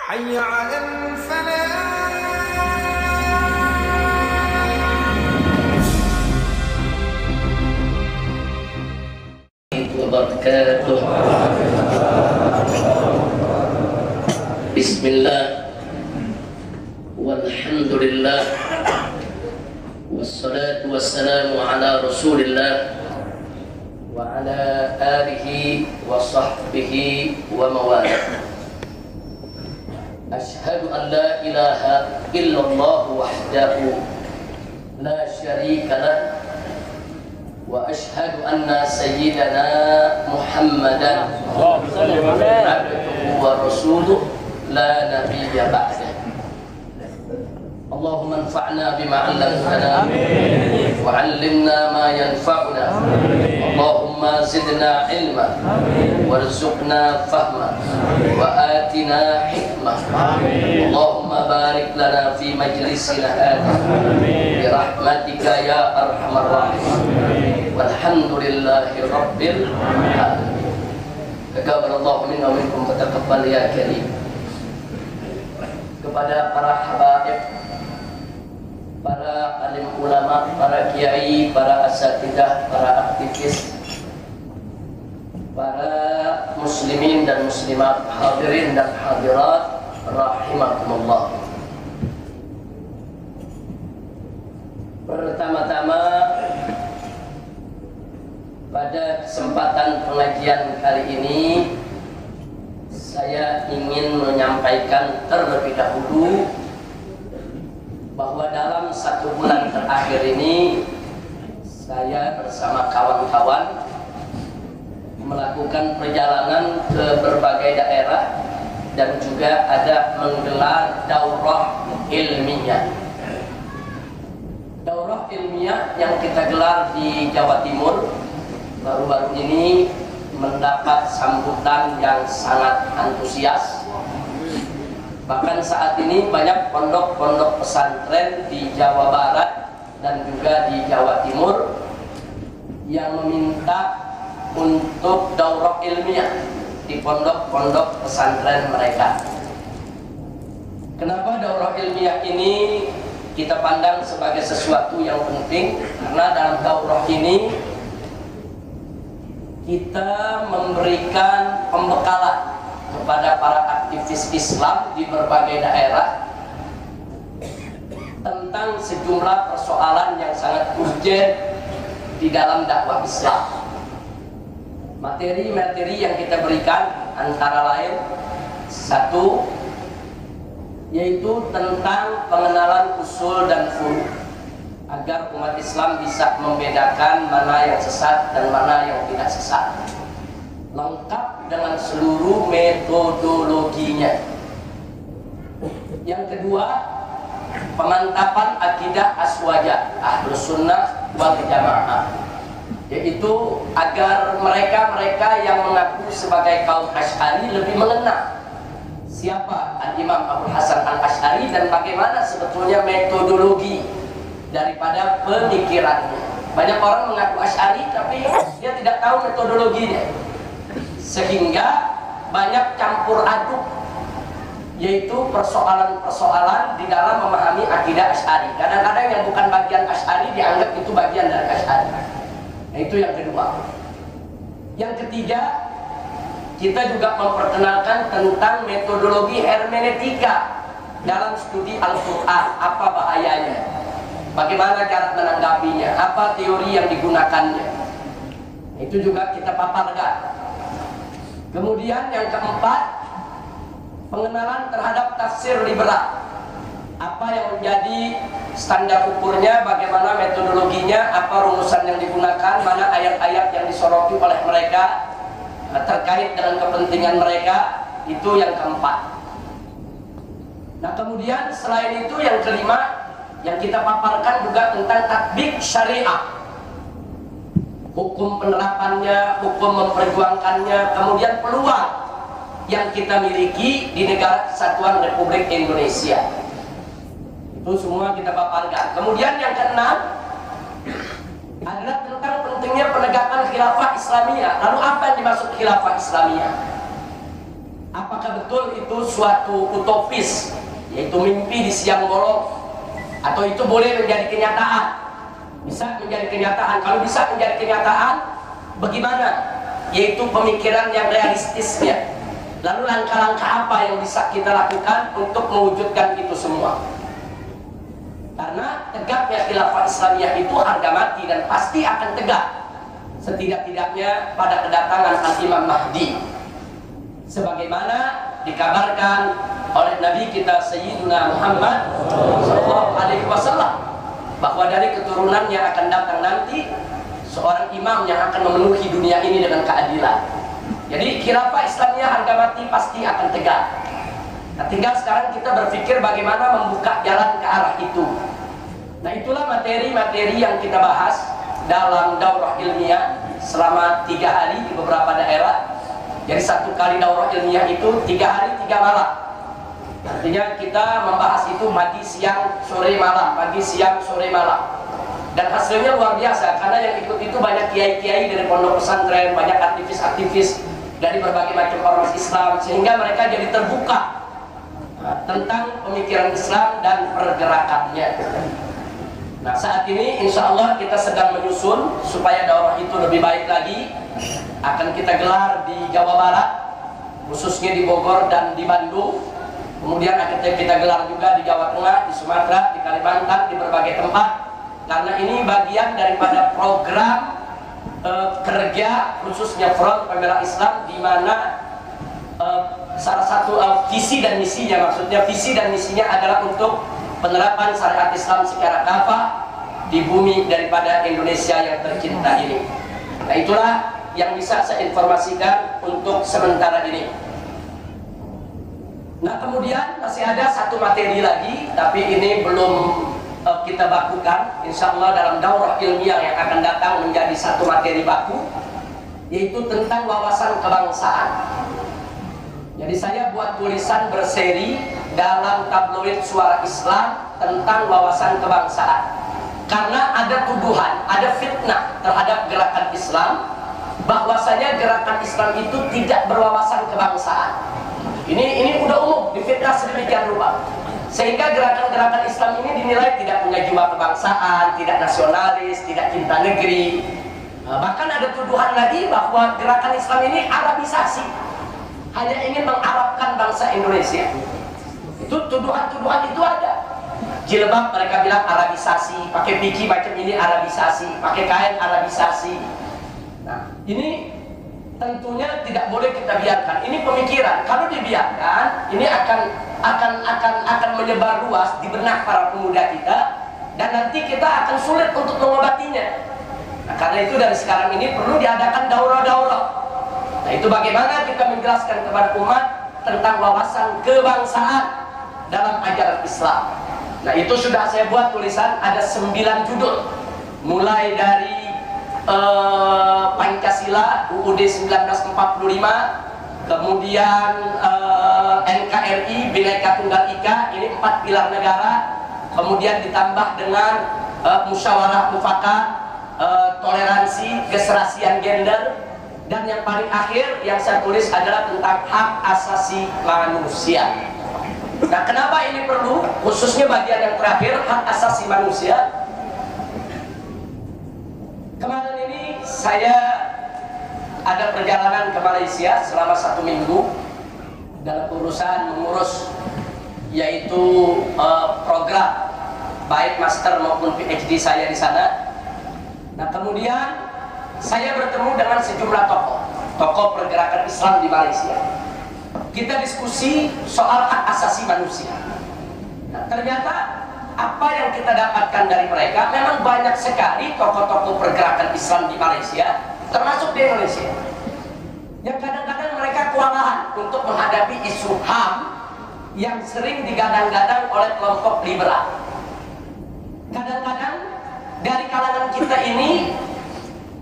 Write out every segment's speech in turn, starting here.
حي على الفلاح. Wabarakatuh. Bismillah, walhamdulillah, wassalatu wassalamu ala rasulillah wa ala alihi wa sahbihi wa mawalah. Ashhadu an la ilaha illallah wahdahu la syarika lah, wa ashhadu anna sayyidana Muhammadan abduhu wa rasuluh la nabiyya ba'dah. Allahumma anfa'na bima 'allamtana wa 'allimna ma yanfa'una. Allahumma zidna ilma warzuqna fahma wa atina hikmah. Allahumma barik lana fi majlisina hadha bi rahmatika ya arhamar rahimin. Walhamdulillahi rabbil alamin. Taqabbalallahu minna wa minkum wa taqabbal ya karim. Kepada para habaib, para alim ulama, para kiai, para asatidah, para aktivis, para muslimin dan muslimat, hadirin dan hadirat rahimakumullah. Pertama-tama, pada kesempatan pengajian kali ini saya ingin menyampaikan terlebih dahulu bahwa dalam 1 bulan terakhir ini saya bersama kawan-kawan melakukan perjalanan ke berbagai daerah dan juga ada menggelar daurah ilmiah. Daurah ilmiah yang kita gelar di Jawa Timur baru-baru ini mendapat sambutan yang sangat antusias. Bahkan saat ini banyak pondok-pondok pesantren di Jawa Barat dan juga di Jawa Timur yang meminta untuk daurah ilmiah di pondok-pondok pesantren mereka. Kenapa daurah ilmiah ini kita pandang sebagai sesuatu yang penting? Karena dalam daurah ini kita memberikan pembekalan kepada para aktivis Islam di berbagai daerah tentang sejumlah persoalan yang sangat urgent di dalam dakwah Islam. Materi-materi yang kita berikan antara lain, satu, yaitu tentang pengenalan usul dan furu, agar umat Islam bisa membedakan mana yang sesat dan mana yang tidak sesat, lengkap dengan seluruh metodologinya. Yang kedua, pemantapan akidah aswaja Ahlus Sunnah wal Jamaah, yaitu agar mereka-mereka yang mengaku sebagai kaum Asy'ari lebih mengenal siapa Al-Imam Abu Hasan Al-Asy'ari dan bagaimana sebetulnya metodologi daripada pemikirannya. Banyak orang mengaku Asy'ari tapi dia tidak tahu metodologinya, sehingga banyak campur aduk, yaitu persoalan-persoalan di dalam memahami akidah Asy'ari. Kadang-kadang yang bukan bagian Asy'ari dianggap itu bagian dari Asy'ari. Nah, itu yang kedua. Yang ketiga, kita juga memperkenalkan tentang metodologi hermeneutika dalam studi Al-Quran. Apa bahayanya? Bagaimana cara menanggapinya? Apa teori yang digunakannya? Itu juga kita paparkan. Kemudian yang keempat, pengenalan terhadap tafsir liberal. Apa yang menjadi standar ukurnya, bagaimana metodologinya, apa rumusan yang digunakan, mana ayat-ayat yang disoroti oleh mereka terkait dengan kepentingan mereka. Itu yang keempat. Nah, kemudian selain itu yang kelima, yang kita paparkan juga tentang tatbik syariah, hukum penerapannya, hukum memperjuangkannya, kemudian peluang yang kita miliki di negara Kesatuan Republik Indonesia. Itu semua kita paparkan. Kemudian yang keenam adalah tentang pentingnya penegakan khilafah Islamiyah. Lalu apa yang dimaksud khilafah Islamiyah? Apakah betul itu suatu utopis, yaitu mimpi di siang bolong, atau itu boleh menjadi kenyataan? Bisa menjadi kenyataan. Kalau bisa menjadi kenyataan, bagaimana? Yaitu pemikiran yang realistisnya. Lalu langkah-langkah apa yang bisa kita lakukan untuk mewujudkan itu semua? Karena tegaknya khilafah Islamiyah itu harga mati dan pasti akan tegak setidak-tidaknya pada kedatangan Al-Imam Mahdi, sebagaimana dikabarkan oleh Nabi kita Sayyidina Muhammad SAW, bahwa dari keturunan yang akan datang nanti seorang imam yang akan memenuhi dunia ini dengan keadilan. Jadi khilafah Islamiyah harga mati pasti akan tegak. Nah, tinggal sekarang kita berpikir bagaimana membuka jalan ke arah itu. Nah, itulah materi-materi yang kita bahas dalam daurah ilmiah selama 3 hari di beberapa daerah. Jadi 1 kali daurah ilmiah itu 3 hari 3 malam. Artinya kita membahas itu pagi, siang, sore, malam, pagi, siang, sore, malam. Dan hasilnya luar biasa, karena yang ikut itu banyak kiai-kiai dari pondok pesantren, banyak aktivis-aktivis dari berbagai macam ormas Islam, sehingga mereka jadi terbuka tentang pemikiran Islam dan pergerakannya. Nah, saat ini insya Allah kita sedang menyusun supaya daurah itu lebih baik lagi. Akan kita gelar di Jawa Barat, khususnya di Bogor dan di Bandung. Kemudian akan kita gelar juga di Jawa Tengah, di Sumatera, di Kalimantan, di berbagai tempat. Karena ini bagian daripada program kerja khususnya Front Pembela Islam, di mana salah satu visi dan misinya, maksudnya visi dan misinya adalah untuk penerapan syariat Islam secara kafah di bumi daripada Indonesia yang tercinta ini. Nah, itulah yang bisa saya informasikan untuk sementara ini. Nah, kemudian masih ada 1 materi lagi, tapi ini belum kita bakukan. Insya Allah dalam daurah ilmiah yang akan datang menjadi 1 materi baku, yaitu tentang wawasan kebangsaan. Jadi saya buat tulisan berseri dalam tabloid Suara Islam tentang wawasan kebangsaan. Karena ada tuduhan, ada fitnah terhadap gerakan Islam, bahwasanya gerakan Islam itu tidak berwawasan kebangsaan. Ini udah umum, difitnah sedemikian rupa. Sehingga gerakan-gerakan Islam ini dinilai tidak punya jiwa kebangsaan, tidak nasionalis, tidak cinta negeri. Bahkan ada tuduhan lagi bahwa gerakan Islam ini Arabisasi, hanya ingin mengarabkan bangsa Indonesia. Itu tuduhan-tuduhan itu ada. Jilbab mereka bilang Arabisasi, pakai piki macam ini Arabisasi, pakai kain Arabisasi. Nah, ini tentunya tidak boleh kita biarkan. Ini pemikiran. Kalau dibiarkan, ini akan menyebar luas di benak para pemuda kita, dan nanti kita akan sulit untuk mengobatinya. Nah, karena itu dari sekarang ini perlu diadakan daurah-daurah. Nah, itu bagaimana kita menjelaskan kepada umat tentang wawasan kebangsaan dalam ajaran Islam. Nah, itu sudah saya buat tulisan, ada 9 judul, mulai dari Pancasila UUD 1945, kemudian NKRI Bhinneka Tunggal Ika, ini 4 pilar negara, kemudian ditambah dengan musyawarah mufakat, toleransi, keserasian gender, dan yang paling akhir yang saya tulis adalah tentang hak asasi manusia. Nah, kenapa ini perlu? Khususnya bagian yang terakhir, hak asasi manusia. Kemarin ini saya ada perjalanan ke Malaysia selama 1 minggu dalam urusan mengurus yaitu program baik master maupun PhD saya di sana. Nah, kemudian saya bertemu dengan sejumlah tokoh pergerakan Islam di Malaysia. Kita diskusi soal hak asasi manusia. Nah, ternyata apa yang kita dapatkan dari mereka, memang banyak sekali tokoh-tokoh pergerakan Islam di Malaysia, termasuk di Indonesia, yang kadang-kadang mereka kewalahan untuk menghadapi isu HAM yang sering digadang-gadang oleh kelompok liberal. Kadang-kadang dari kalangan kita ini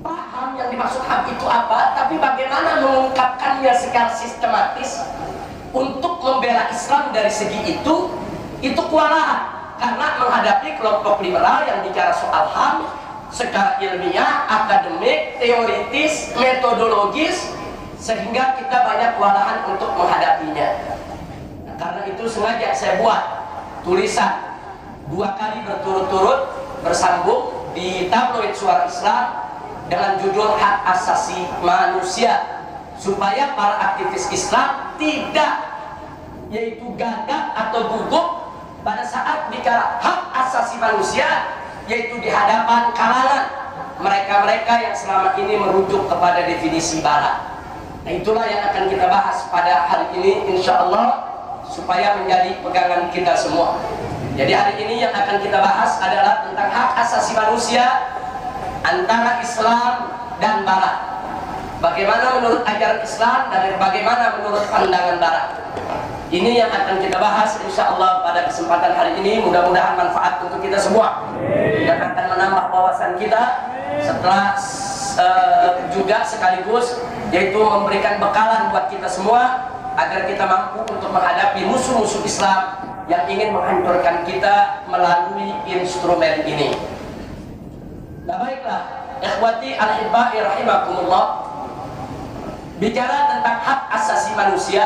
paham yang dimaksud HAM itu apa, tapi bagaimana mengungkapkannya secara sistematis untuk membela Islam dari segi itu kewalahan. Karena menghadapi kelompok liberal yang bicara soal HAM secara ilmiah, akademik, teoritis, metodologis, sehingga kita banyak kewalahan untuk menghadapinya. Nah, karena itu sengaja saya buat tulisan 2 kali berturut-turut bersambung di tabloid Suara Islam dengan judul Hak Asasi Manusia, supaya para aktivis Islam tidak yaitu gagap atau gugup pada saat bicara hak asasi manusia, yaitu di hadapan kalangan mereka-mereka yang selama ini merujuk kepada definisi barat. Nah, itulah yang akan kita bahas pada hari ini insya Allah, supaya menjadi pegangan kita semua. Jadi hari ini yang akan kita bahas adalah tentang hak asasi manusia antara Islam dan barat. Bagaimana menurut ajaran Islam dan bagaimana menurut pandangan barat. Ini yang akan kita bahas insya Allah pada kesempatan hari ini. Mudah-mudahan manfaat untuk kita semua dan akan menambah wawasan kita, setelah juga sekaligus yaitu memberikan bekalan buat kita semua agar kita mampu untuk menghadapi musuh-musuh Islam yang ingin menghancurkan kita melalui instrumen ini. Nah, baiklah, ikhwati al-hibba'i rahimakumullah. Bicara tentang hak asasi manusia,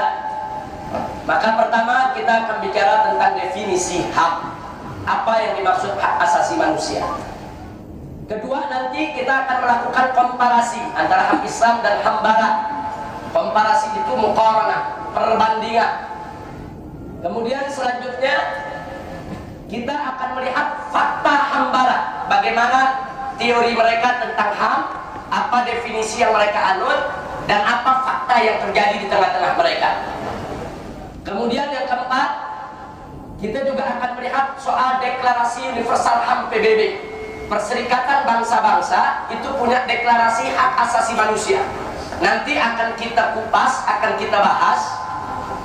maka pertama kita akan bicara tentang definisi hak. Apa yang dimaksud hak asasi manusia? Kedua, nanti kita akan melakukan komparasi antara hak Islam dan HAM barat. Komparasi itu muqaranah, perbandingan. Kemudian selanjutnya kita akan melihat fakta HAM barat. Bagaimana teori mereka tentang HAM, apa definisi yang mereka anut, dan apa fakta yang terjadi di tengah-tengah mereka. Kemudian yang keempat, kita juga akan melihat soal deklarasi universal HAM PBB. Perserikatan bangsa-bangsa itu punya deklarasi hak asasi manusia. Nanti akan kita kupas, akan kita bahas,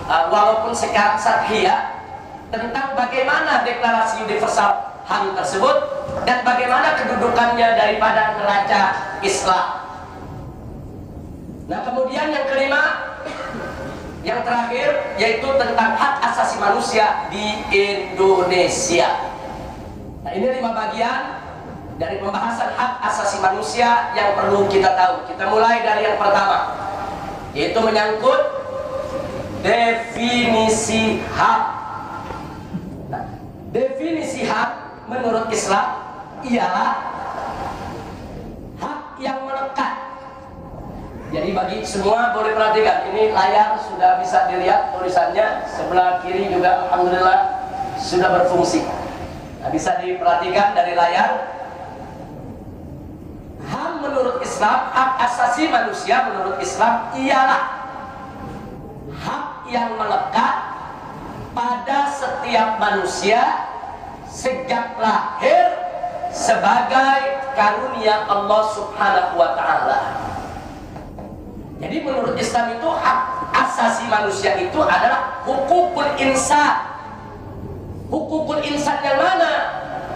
walaupun secara sathiyah, tentang bagaimana deklarasi universal HAM tersebut dan bagaimana kedudukannya daripada neraca Islam. Nah, kemudian yang kelima, yang terakhir, yaitu tentang hak asasi manusia di Indonesia. Nah, ini 5 bagian dari pembahasan hak asasi manusia yang perlu kita tahu. Kita mulai dari yang pertama, yaitu menyangkut definisi hak. Nah, definisi hak menurut Islam ialah hak yang melekat. Jadi bagi semua boleh perhatikan, ini layar sudah bisa dilihat tulisannya, sebelah kiri juga alhamdulillah sudah berfungsi. Nah, bisa diperhatikan dari layar. HAM menurut Islam, hak asasi manusia menurut Islam ialah hak yang melekat pada setiap manusia sejak lahir sebagai karunia Allah Subhanahu wa Ta'ala. Jadi menurut Islam itu hak asasi manusia itu adalah hukukul insan. Hukukul insan yang mana?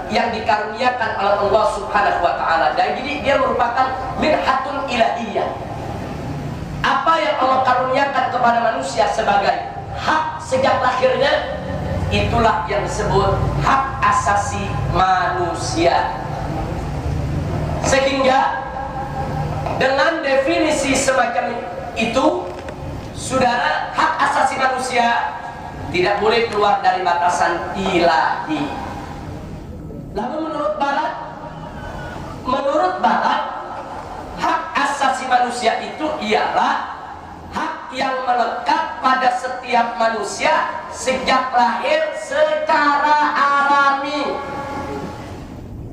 Yang dikaruniakan oleh Allah Subhanahu wa Ta'ala. Jadi dia merupakan minhatun ilahiyah. Apa yang Allah karuniakan kepada manusia sebagai hak sejak lahirnya, itulah yang disebut hak asasi manusia. Sehingga dengan definisi semacam itu, saudara, hak asasi manusia tidak boleh keluar dari batasan ilahi. Lalu menurut Barat, hak asasi manusia itu ialah hak yang melekat pada setiap manusia sejak lahir secara alami.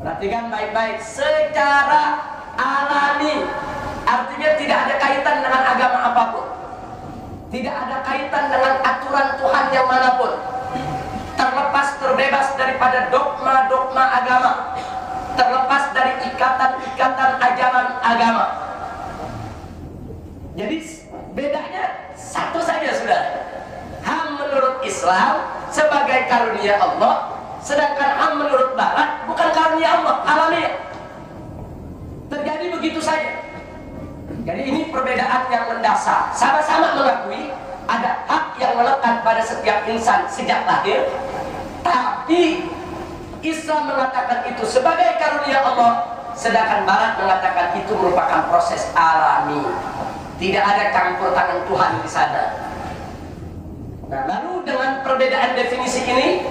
Perhatikan baik-baik, secara alami. Artinya tidak ada kaitan dengan agama apapun, tidak ada kaitan dengan aturan Tuhan yang manapun, terlepas, terbebas daripada dogma-dogma agama, terlepas dari ikatan-ikatan ajaran agama. Jadi bedanya satu saja, saudara. HAM menurut Islam sebagai karunia Allah, sedangkan HAM menurut Barat bukan karunia Allah, alamiah. Terjadi begitu saja. Jadi ini perbedaan yang mendasar. Sama-sama mengakui ada hak yang melekat pada setiap insan sejak lahir, tapi Islam mengatakan itu sebagai karunia Allah, sedangkan Barat mengatakan itu merupakan proses alami. Tidak ada campur tangan Tuhan di sana. Nah, lalu dengan perbedaan definisi ini,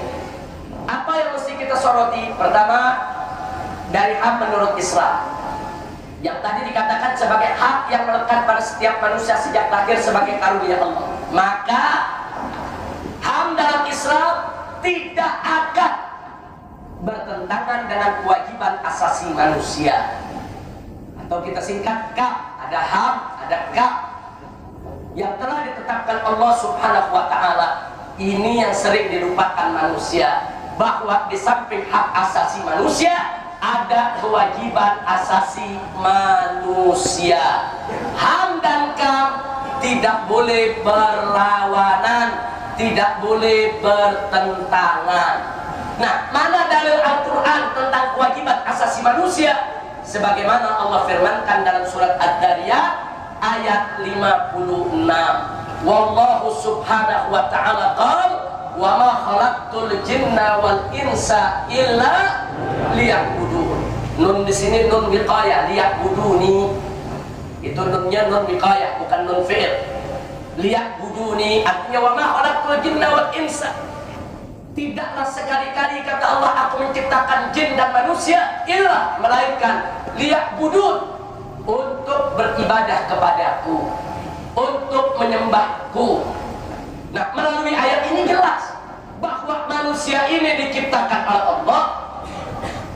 apa yang mesti kita soroti? Pertama, dari hak menurut Islam, yang tadi dikatakan sebagai hak yang melekat pada setiap manusia sejak lahir sebagai karunia Allah. Maka HAM dalam Islam tidak akan bertentangan dengan kewajiban asasi manusia, atau kita singkat KAM. Ada HAM, ada KAM yang telah ditetapkan Allah Subhanahu wa Ta'ala. Ini yang sering dilupakan manusia, bahwa di samping hak asasi manusia ada kewajiban asasi manusia. HAM dan KAM tidak boleh berlawanan, tidak boleh bertentangan. Nah, mana dalil Al-Quran tentang kewajiban asasi manusia? Sebagaimana Allah firmankan dalam surat Ad-Dariyat ayat 56. Wallahu subhanahu wa ta'ala qala wa ma khalaqtul jinna wal insa illa liya'budun. Nun di sini nun wiqayah, liya'buduni. Itu nunnya nun wiqayah, bukan nun fi'il. Liya'buduni artinya wa ma khalaqtul jinna wal insa. Tidaklah sekali-kali kata Allah aku menciptakan jin dan manusia illa, melainkan liya'budun, untuk beribadah kepadaku, untuk menyembahku. Nah, melalui ayat ini jelas bahwa manusia ini diciptakan oleh Allah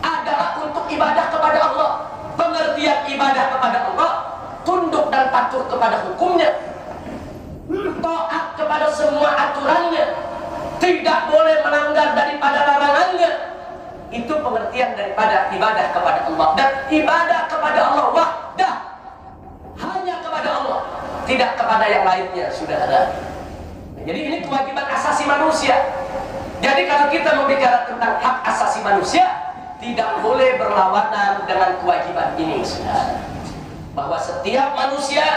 adalah untuk ibadah kepada Allah. Pengertian ibadah kepada Allah, tunduk dan patuh kepada hukumnya, taat kepada semua aturannya, tidak boleh melanggar daripada larangannya. Itu pengertian daripada ibadah kepada Allah. Dan ibadah kepada Allah wahdah, hanya kepada Allah, tidak kepada yang lainnya, saudara. Jadi ini kewajiban asasi manusia. Jadi kalau kita berbicara tentang hak asasi manusia, tidak boleh berlawanan dengan kewajiban ini, saudara. Bahwa setiap manusia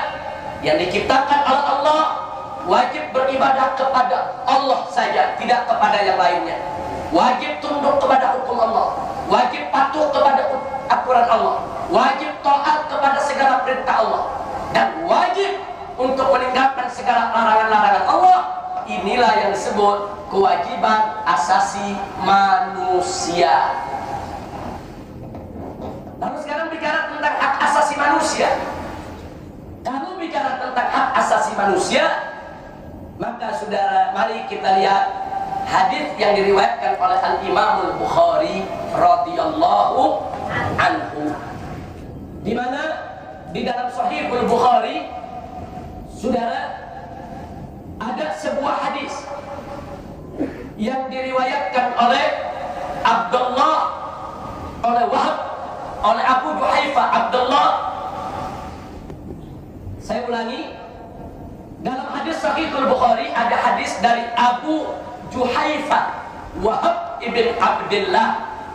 yang diciptakan oleh Allah wajib beribadah kepada Allah saja, tidak kepada yang lainnya. Wajib tunduk kepada hukum Allah, wajib patuh kepada aturan Allah, wajib taat kepada segala perintah Allah, dan wajib untuk meninggalkan segala larangan-larangan Allah. Inilah yang disebut kewajiban asasi manusia. Lalu sekarang bicara tentang hak asasi manusia. Kalau bicara tentang hak asasi manusia, maka saudara, mari kita lihat hadis yang diriwayatkan oleh Al-Imam Al-Bukhari radhiyallahu anhu, di mana di dalam Sahih Al-Bukhari, saudara, ada sebuah hadis yang diriwayatkan oleh Abdullah, oleh Wahab, oleh Abu Juhaifah Abdullah. Saya ulangi, dalam hadis Sahih Al-Bukhari ada hadis dari Abu Juhaifah Wahab ibn Abdullah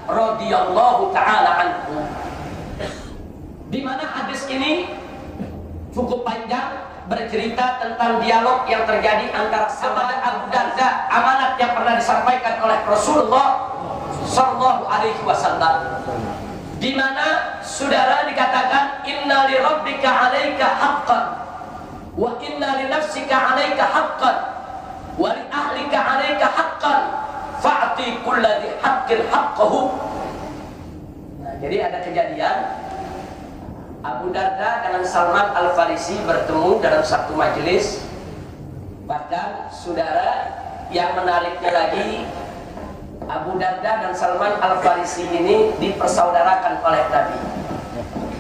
radhiyallahu ta'ala anhu, di mana hadis ini cukup panjang, bercerita tentang dialog yang terjadi antara sahabat Abu Darda, amanat yang pernah disampaikan oleh Rasulullah sallallahu alaihi wasallam, di mana saudara dikatakan inna li rabbika 'alaika haqqan wa inna li nafsika 'alaika haqqan wa li ahlika 'alaika haqqan fa'ti kulladhi haqqin haqqahu. Nah, jadi ada kejadian Abu Darda dengan Salman Al-Farisi bertemu dalam satu majelis. Bahkan saudara, yang menariknya lagi, Abu Darda dan Salman Al-Farisi ini dipersaudarakan oleh Nabi.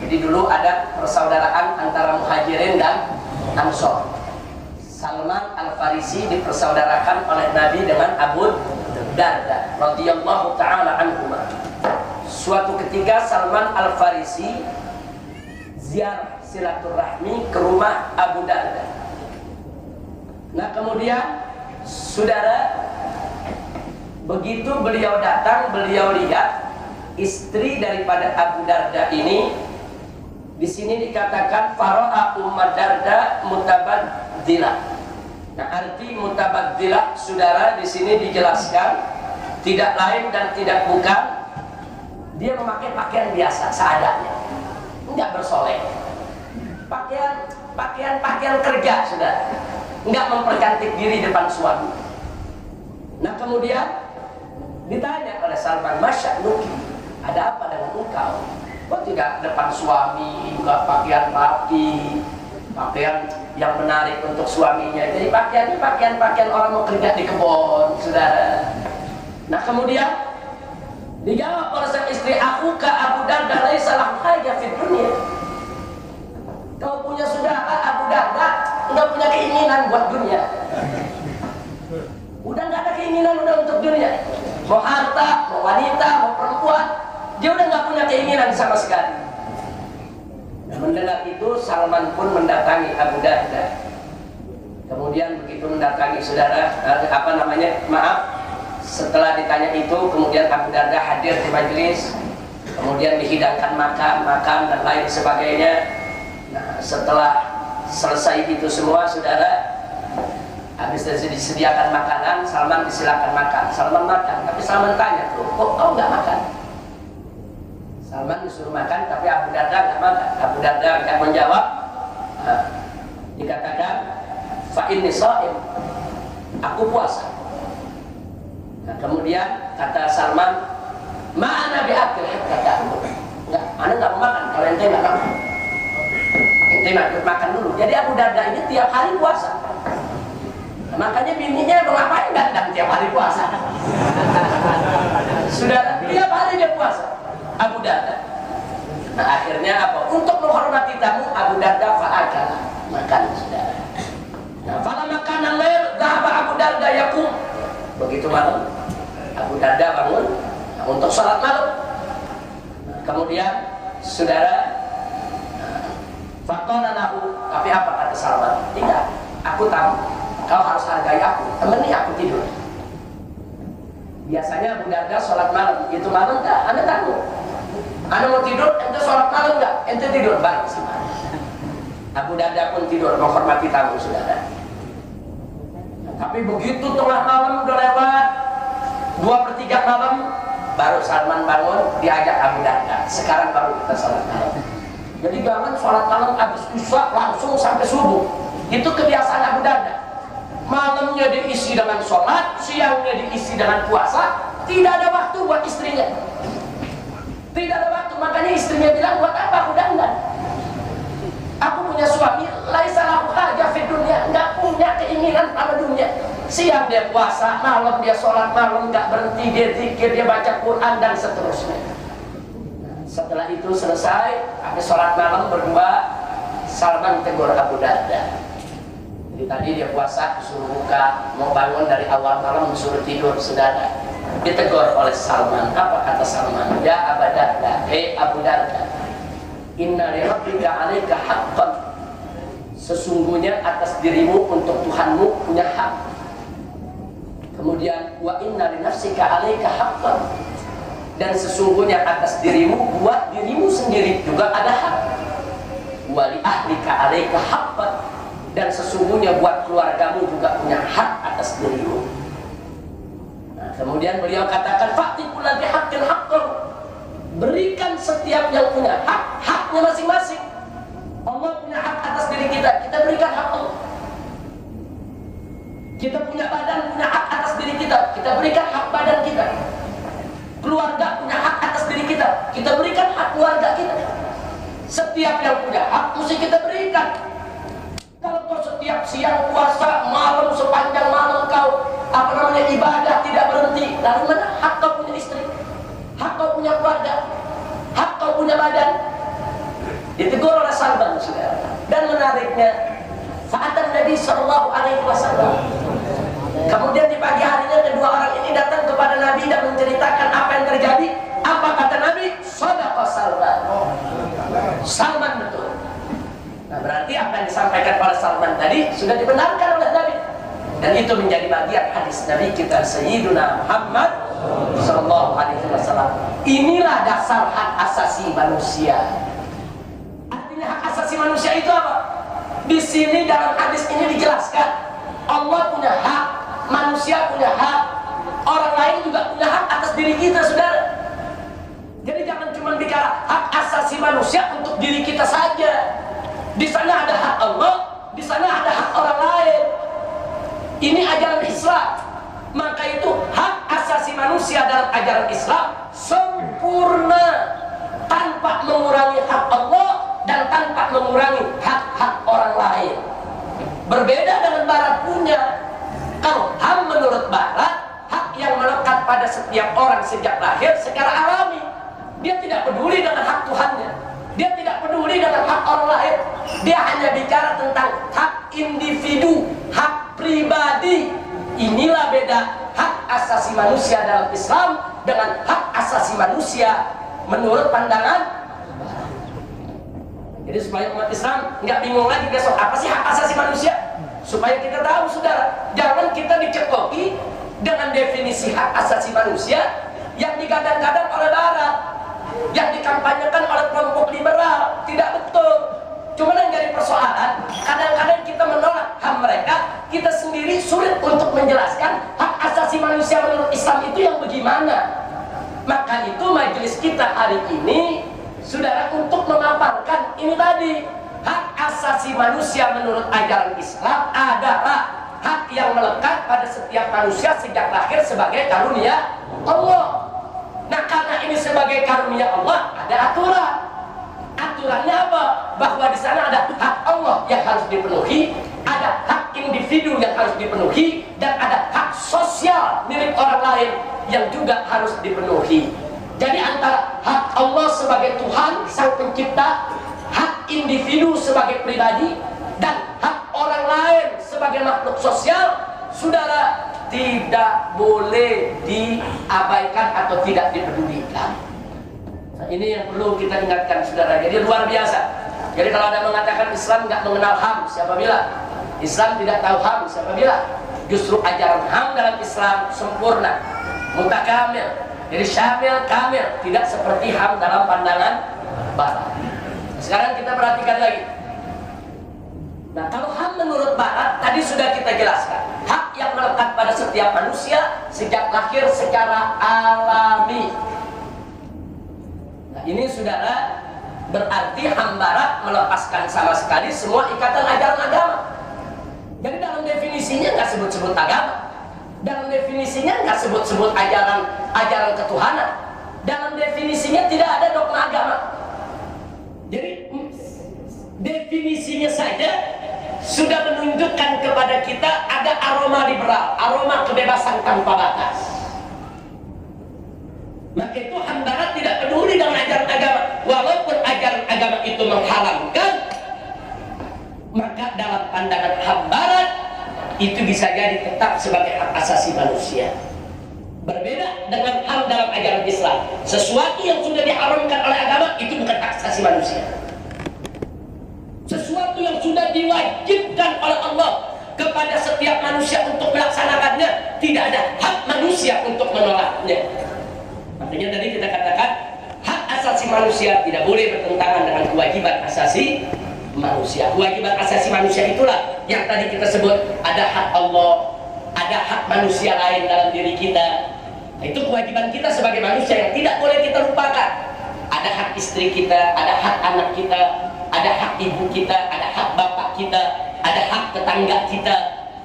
Jadi dulu ada persaudaraan antara Muhajirin dan Ansor. Salman Al-Farisi dipersaudarakan oleh Nabi dengan Abu Darda radhiyallahu ta'ala anhuma. Suatu ketika Salman Al-Farisi ziarah silaturahmi ke rumah Abu Darda. Nah, kemudian saudara, begitu beliau datang, beliau lihat istri daripada Abu Darda ini. Di sini dikatakan fara'a Ummu Darda mutabadzilah. Nah, arti mutabadzilah, saudara, di sini dijelaskan tidak lain dan tidak bukan dia memakai pakaian biasa seadanya, tidak bersolek. Pakaian pakaian kerja sudah, nggak mempercantik diri depan suami. Nah kemudian ditanya oleh Salman, Masya Nuki, ada apa dengan engkau? Kok tidak depan suami, nggak pakaian rapi, pakaian yang menarik untuk suaminya. Jadi pakaiannya pakaian orang mau kerja di kebun, saudara. Nah kemudian dijawab oleh sang istri, aku ke Abu Darda laisa lahu haja fid dunya. Kau punya saudara Abu Darda, nggak punya keinginan buat dunia. Udah nggak ada keinginan udah untuk dunia. Mau harta, mau wanita, mau perempuan, dia udah nggak punya keinginan sama sekali. Nah, mendengar itu Salman pun mendatangi Abu Darda. Kemudian begitu mendatangi saudara, setelah ditanya itu, kemudian Abu Darda hadir di majelis, kemudian dihidangkan makan dan lain sebagainya. Nah, setelah selesai itu semua, saudara, habis disediakan makanan, Salman disilakan makan. Salman makan, tapi Salman tanya, kok kau nggak makan? Salman disuruh makan, tapi Abu Darda nggak makan. Abu Darda nggak menjawab. Nah, dikatakan, fa inni shaim, aku puasa. Nah, kemudian kata Salman, ma'ana bi'akil hatta aku. Enggak, ana nggak mau makan kalau ente nggak makan. Ente ikut makan dulu. Jadi Abu Darda ini tiap hari puasa. Nah, makanya bininya mau ngapain dandang tiap hari puasa. Sudah tiap hari dia puasa. Abu Darda. Nah akhirnya apa? Untuk menghormati tamu, Abu Darda fa'akala, makan saudara. Nah fala makanan lain, dhahaba Abu Darda yakum. Begitu malam, Abu Darda bangun untuk sholat malam. Nah, kemudian saudara, faqala lahu, tapi apa kata Salman? Tidak, aku tahu, kau harus hargai aku, temani aku tidur. Biasanya Abu Darda sholat malam, itu malam enggak, Anda tahu. Anda mau tidur, ente sholat malam enggak? Ente tidur, baik sih. Abu Darda pun tidur, menghormati tamu saudara. Tapi begitu tengah malam udah lewat 2/3 malam, baru Salman bangun, diajak Abu Darda. Sekarang baru kita sholat malam. Jadi jangan sholat malam habis isya langsung sampai subuh. Itu kebiasaan Abu Darda. Malamnya diisi dengan sholat, siangnya diisi dengan puasa, tidak ada waktu buat istrinya. Tidak ada waktu, makanya istrinya bilang, buat apa aku dandan? Aku punya suami, laisa lahu haja fid dunya, enggak punya keinginan sama dunia. Siang dia puasa, malam dia sholat malam, enggak berhenti, dia zikir, dia baca Quran dan seterusnya. Setelah itu selesai, habis sholat malam berdua, Salman tegur Abu Darda. Jadi tadi dia puasa, disuruh buka, mau bangun dari awal malam, disuruh tidur, saudara. Ditegur oleh Salman. Apa kata Salman? Ya Abu Darda, Abu Darda, inna li rabbika 'alaika haqqan. Sesungguhnya atas dirimu untuk Tuhanmu punya hak. Kemudian wa inna li nafsika 'alaika haqqan. Dan sesungguhnya atas dirimu buat dirimu sendiri juga ada hak. Wa li ahlika 'alaika haqqan. Dan sesungguhnya buat keluargamu juga punya hak atas dirimu. Nah, kemudian beliau katakan fa'tikul ladzi haqqin haqqan. Berikan setiap yang punya hak, haknya masing-masing. Allah punya hak atas diri kita, kita berikan hak Allah. Kita punya badan, punya hak atas diri kita, kita berikan hak badan kita. Keluarga punya hak atas diri kita, kita berikan hak keluarga kita. Setiap yang punya hak mesti kita berikan. Kalau kau setiap siang puasa, malam sepanjang malam kau ibadah tidak berhenti, lalu mana hak kau punya istri, hak kau punya keluarga, hak kau punya badan? Ditegur oleh Salman, saudara. Dan menariknya, fa'atan Nabi Sallallahu Alaihi Wasallam. Kemudian di pagi harinya kedua orang ini datang kepada Nabi dan menceritakan apa yang terjadi. Apa kata Nabi? Shadaqa Salman. Salman betul. Nah, berarti apa yang disampaikan oleh Salman tadi sudah dibenarkan oleh Nabi. Dan itu menjadi bagian hadis Nabi kita Sayyiduna Muhammad Sallallahu Alaihi Wasallam. Inilah dasar hak asasi manusia. Artinya hak asasi manusia itu apa? Di sini dalam hadis ini dijelaskan Allah punya hak, manusia punya hak, orang lain juga punya hak atas diri kita, saudara. Jadi jangan cuma bicara hak asasi manusia untuk diri kita saja. Di sana ada hak Allah, di sana ada hak orang lain. Ini ajaran Islam. Maka itu hak asasi manusia dalam ajaran Islam sempurna, tanpa mengurangi hak Allah dan tanpa mengurangi hak-hak orang lain. Berbeda dengan Barat punya. Kalau HAM menurut Barat, hak yang melekat pada setiap orang sejak lahir secara alami. Dia tidak peduli dengan hak Tuhannya. Dia tidak peduli dengan hak orang lain. Dia hanya bicara tentang hak individu, hak pribadi. Inilah beda hak asasi manusia dalam Islam dengan hak asasi manusia menurut pandangan. Jadi supaya umat Islam nggak bingung lagi besok apa sih hak asasi manusia. Supaya kita tahu, saudara, jangan kita dicekoki dengan definisi hak asasi manusia yang digadang-gadang oleh Barat, yang dikampanyekan oleh kelompok liberal. Tidak betul. Cuma yang jadi persoalan, kadang-kadang kita menolak HAM mereka, kita sendiri sulit untuk menjelaskan hak asasi manusia menurut Islam itu yang bagaimana. Maka itu majelis kita hari ini, saudara, untuk memaparkan ini tadi. Hak asasi manusia menurut ajaran Islam adalah hak yang melekat pada setiap manusia sejak lahir sebagai karunia Allah. Nah, karena ini sebagai karunia Allah, ada aturan. Aturannya apa? Bahwa di sana ada hak Allah yang harus dipenuhi, ada hak individu yang harus dipenuhi, dan ada hak sosial milik orang lain yang juga harus dipenuhi. Jadi antara hak Allah sebagai Tuhan, Sang Pencipta, hak individu sebagai pribadi, dan hak orang lain sebagai makhluk sosial, saudara, tidak boleh diabaikan atau tidak dipedulikan. Nah, ini yang perlu kita ingatkan, saudara. Jadi luar biasa. Jadi kalau ada mengatakan Islam nggak mengenal HAM, siapa bilang? Islam tidak tahu HAM, siapa bilang? Justru ajaran HAM dalam Islam sempurna, mutakamil. Jadi syamil, kamil, tidak seperti HAM dalam pandangan Barat. Sekarang kita perhatikan lagi. Nah, kalau HAM menurut Barat tadi sudah kita jelaskan, hak yang melekat pada setiap manusia sejak lahir secara alami. Nah, ini saudara, berarti HAM Barat melepaskan sama sekali semua ikatan ajaran agama. Jadi dalam definisinya nggak sebut-sebut agama, dalam definisinya nggak sebut-sebut ajaran ketuhanan, dalam definisinya tidak ada dogma agama. Jadi definisinya saja sudah menunjukkan kepada kita ada aroma liberal, aroma kebebasan tanpa batas. Maka itu HAM Barat tidak peduli dengan ajaran agama, walaupun ajaran agama itu mengharamkan, maka dalam pandangan HAM Barat itu bisa jadi tetap sebagai hak asasi manusia. Berbeda dengan HAM dalam ajaran Islam, sesuatu yang sudah diharamkan oleh agama itu bukan hak asasi manusia. Sesuatu yang sudah diwajibkan oleh Allah kepada setiap manusia untuk melaksanakannya, tidak ada hak manusia untuk menolaknya. Makanya tadi kita katakan hak asasi manusia tidak boleh bertentangan dengan kewajiban asasi manusia. Kewajiban asasi manusia itulah yang tadi kita sebut, ada hak Allah, ada hak manusia lain dalam diri kita. Nah, itu kewajiban kita sebagai manusia yang tidak boleh kita lupakan. Ada hak istri kita, ada hak anak kita, ada hak ibu kita, ada hak bapak kita, ada hak tetangga kita,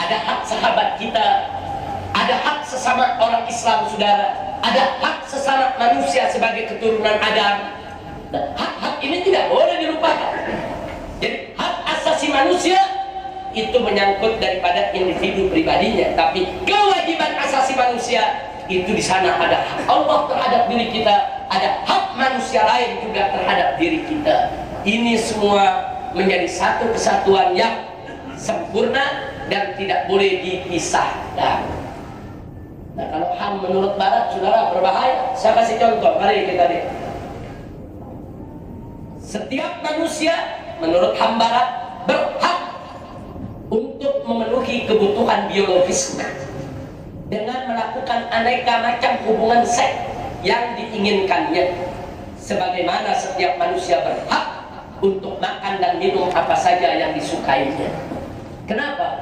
ada hak sahabat kita, ada hak sesama orang Islam, saudara, ada hak sesama manusia sebagai keturunan Adam. Dan hak-hak ini tidak boleh dilupakan. Jadi hak asasi manusia itu menyangkut daripada individu pribadinya, tapi kewajiban asasi manusia itu di sana ada hak Allah terhadap diri kita, ada hak manusia lain juga terhadap diri kita. Ini semua menjadi satu kesatuan yang sempurna dan tidak boleh dipisahkan. Nah, kalau HAM menurut Barat, saudara, berbahaya. Saya kasih contoh, mari kita lihat. Setiap manusia menurut HAM Barat berhak untuk memenuhi kebutuhan biologisnya dengan melakukan aneka macam hubungan seks yang diinginkannya, sebagaimana setiap manusia berhak untuk makan dan minum apa saja yang disukainya. Kenapa?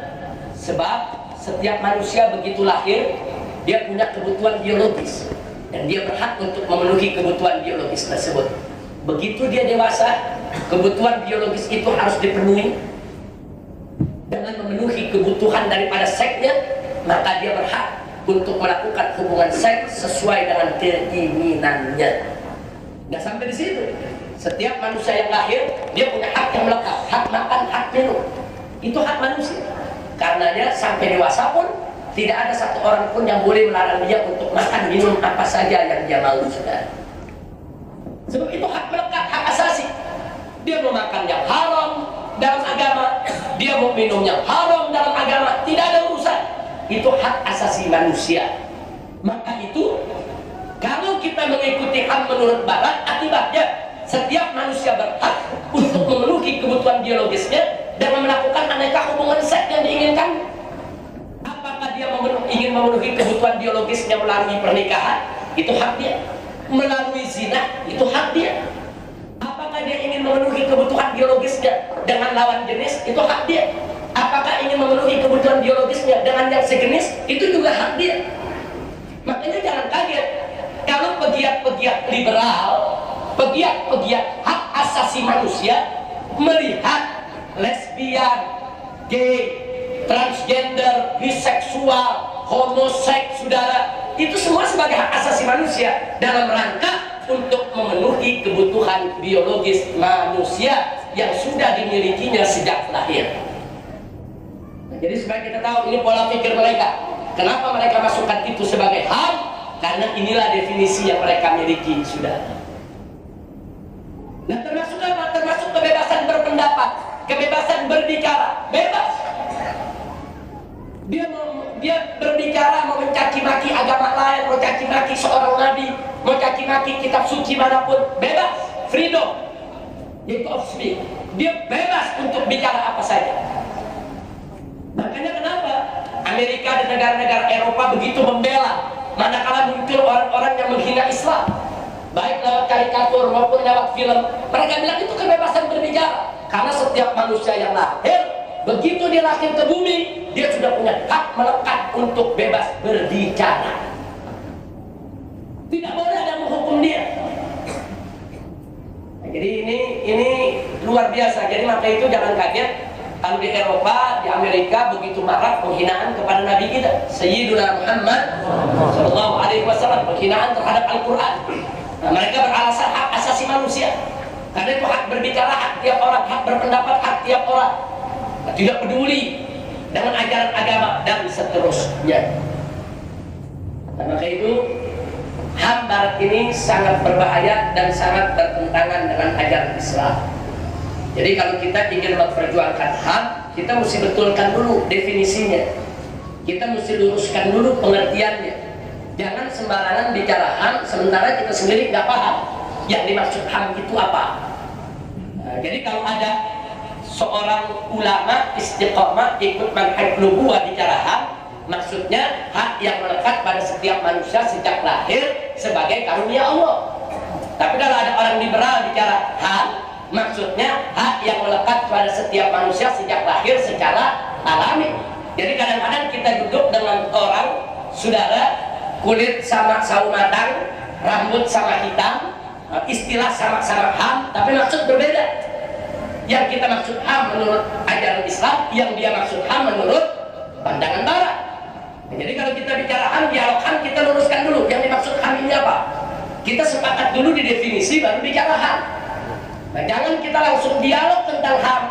Sebab setiap manusia begitu lahir, dia punya kebutuhan biologis dan dia berhak untuk memenuhi kebutuhan biologis tersebut. Begitu dia dewasa, kebutuhan biologis itu harus dipenuhi. Dengan memenuhi kebutuhan daripada seksnya, maka dia berhak untuk melakukan hubungan seks sesuai dengan keinginannya. Nggak sampai di situ. Setiap manusia yang lahir, dia punya hak yang melekat, hak makan, hak minum. Itu hak manusia. Karenanya sampai dewasa pun tidak ada satu orang pun yang boleh melarang dia untuk makan minum apa saja yang dia mau, saudara. Sebab itu hak melekat, hak asasi. Dia mau makan yang haram dalam agama, dia mau minum yang haram dalam agama, tidak ada urusan. Itu hak asasi manusia. Maka itu, kalau kita mengikuti hak menurut Barat, akibatnya setiap manusia berhak untuk memenuhi kebutuhan biologisnya dengan melakukan aneka hubungan seks yang diinginkan. Apakah dia ingin memenuhi kebutuhan biologisnya melalui pernikahan? Itu hak dia. Melalui zina, itu hak dia. Apakah dia ingin memenuhi kebutuhan biologisnya dengan lawan jenis? Itu hak dia. Apakah ingin memenuhi kebutuhan biologisnya dengan yang sejenis? Itu juga hak dia. Makanya jangan kaget kalau pegiat-pegiat liberal, pegiat-pegiat hak asasi manusia melihat lesbian, gay, transgender, biseksual, homoseks, saudara, itu semua sebagai hak asasi manusia dalam rangka untuk memenuhi kebutuhan biologis manusia yang sudah dimilikinya sejak lahir. Nah, jadi supaya kita tahu ini pola pikir mereka. Kenapa mereka masukkan itu sebagai HAM? Karena inilah definisi yang mereka miliki, sudah. Nah, termasuk apa? Termasuk kebebasan berpendapat, kebebasan berbicara, bebas. Dia berbicara, mau mencaci maki agama lain, mau caci maki seorang nabi, mau caci maki kitab suci manapun, bebas, freedom, yaitu of speech. Dia bebas untuk bicara apa saja. Makanya kenapa Amerika dan negara-negara Eropa begitu membela manakala muncul orang-orang yang menghina Islam, baik lewat karikatur maupun lewat film. Mereka bilang itu kebebasan berbicara, karena setiap manusia yang lahir, begitu dia lahir ke bumi, dia sudah punya hak melekat untuk bebas berbicara. Tidak boleh ada yang menghukum dia. Nah, jadi ini luar biasa. Jadi maka itu jangan kaget kalau di Eropa, di Amerika begitu marak penghinaan kepada Nabi kita, Sayyiduna Muhammad Sallallahu Alaihi Wasallam, penghinaan terhadap Al-Quran. Nah, mereka beralasan hak asasi manusia, karena itu hak berbicara, hak tiap orang, hak berpendapat, hak tiap orang. Nah, tidak peduli dengan ajaran agama dan seterusnya. Nah, maka itu HAM Barat ini sangat berbahaya dan sangat bertentangan dengan ajaran Islam. Jadi kalau kita ingin memperjuangkan HAM, kita mesti betulkan dulu definisinya. Kita mesti luruskan dulu pengertiannya. Jangan sembarangan bicara HAM sementara kita sendiri nggak paham yang dimaksud HAM itu apa. Nah, jadi kalau ada seorang ulama istiqomah ikut manhaj nubuwah bicara HAM, maksudnya hak yang melekat pada setiap manusia sejak lahir sebagai karunia Allah. Tapi kalau ada orang liberal bicara HAM, maksudnya hak yang melekat pada setiap manusia sejak lahir secara alami. Jadi kadang-kadang kita duduk dengan orang, saudara, kulit sama sawo matang, rambut sama hitam, istilah sama-sama HAM, tapi maksud berbeda. Yang kita maksud HAM menurut ajaran Islam, yang dia maksud HAM menurut pandangan Barat. Nah, jadi kalau kita bicara HAM, dialog HAM, kita luruskan dulu yang dimaksud HAM ini apa. Kita sepakat dulu di definisi, baru bicara HAM. Nah, jangan kita langsung dialog tentang HAM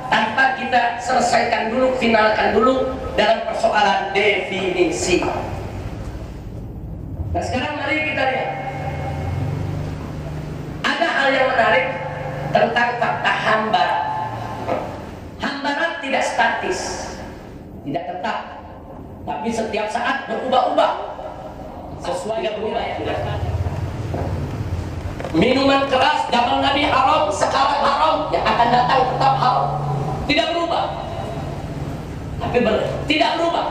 tanpa kita selesaikan dulu, finalkan dulu dalam persoalan definisi. Nah, sekarang mari kita lihat. Ada hal yang menarik tentang fakta HAM Barat. HAM Barat tidak statis, tidak tetap, tapi setiap saat berubah-ubah sesuai dengan budaya. Minuman keras zaman Nabi haram, sekarang haram, yang akan datang tetap haram. Tidak berubah. Tapi tidak berubah.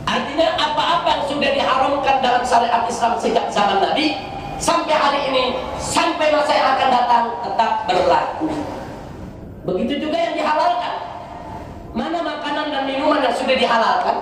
Artinya apa-apa yang sudah diharamkan dalam syariat Islam sejak zaman Nabi sampai hari ini, sampai masa yang akan datang tetap berlaku. Begitu juga yang dihalalkan. Mana makanan dan minuman yang sudah dihalalkan,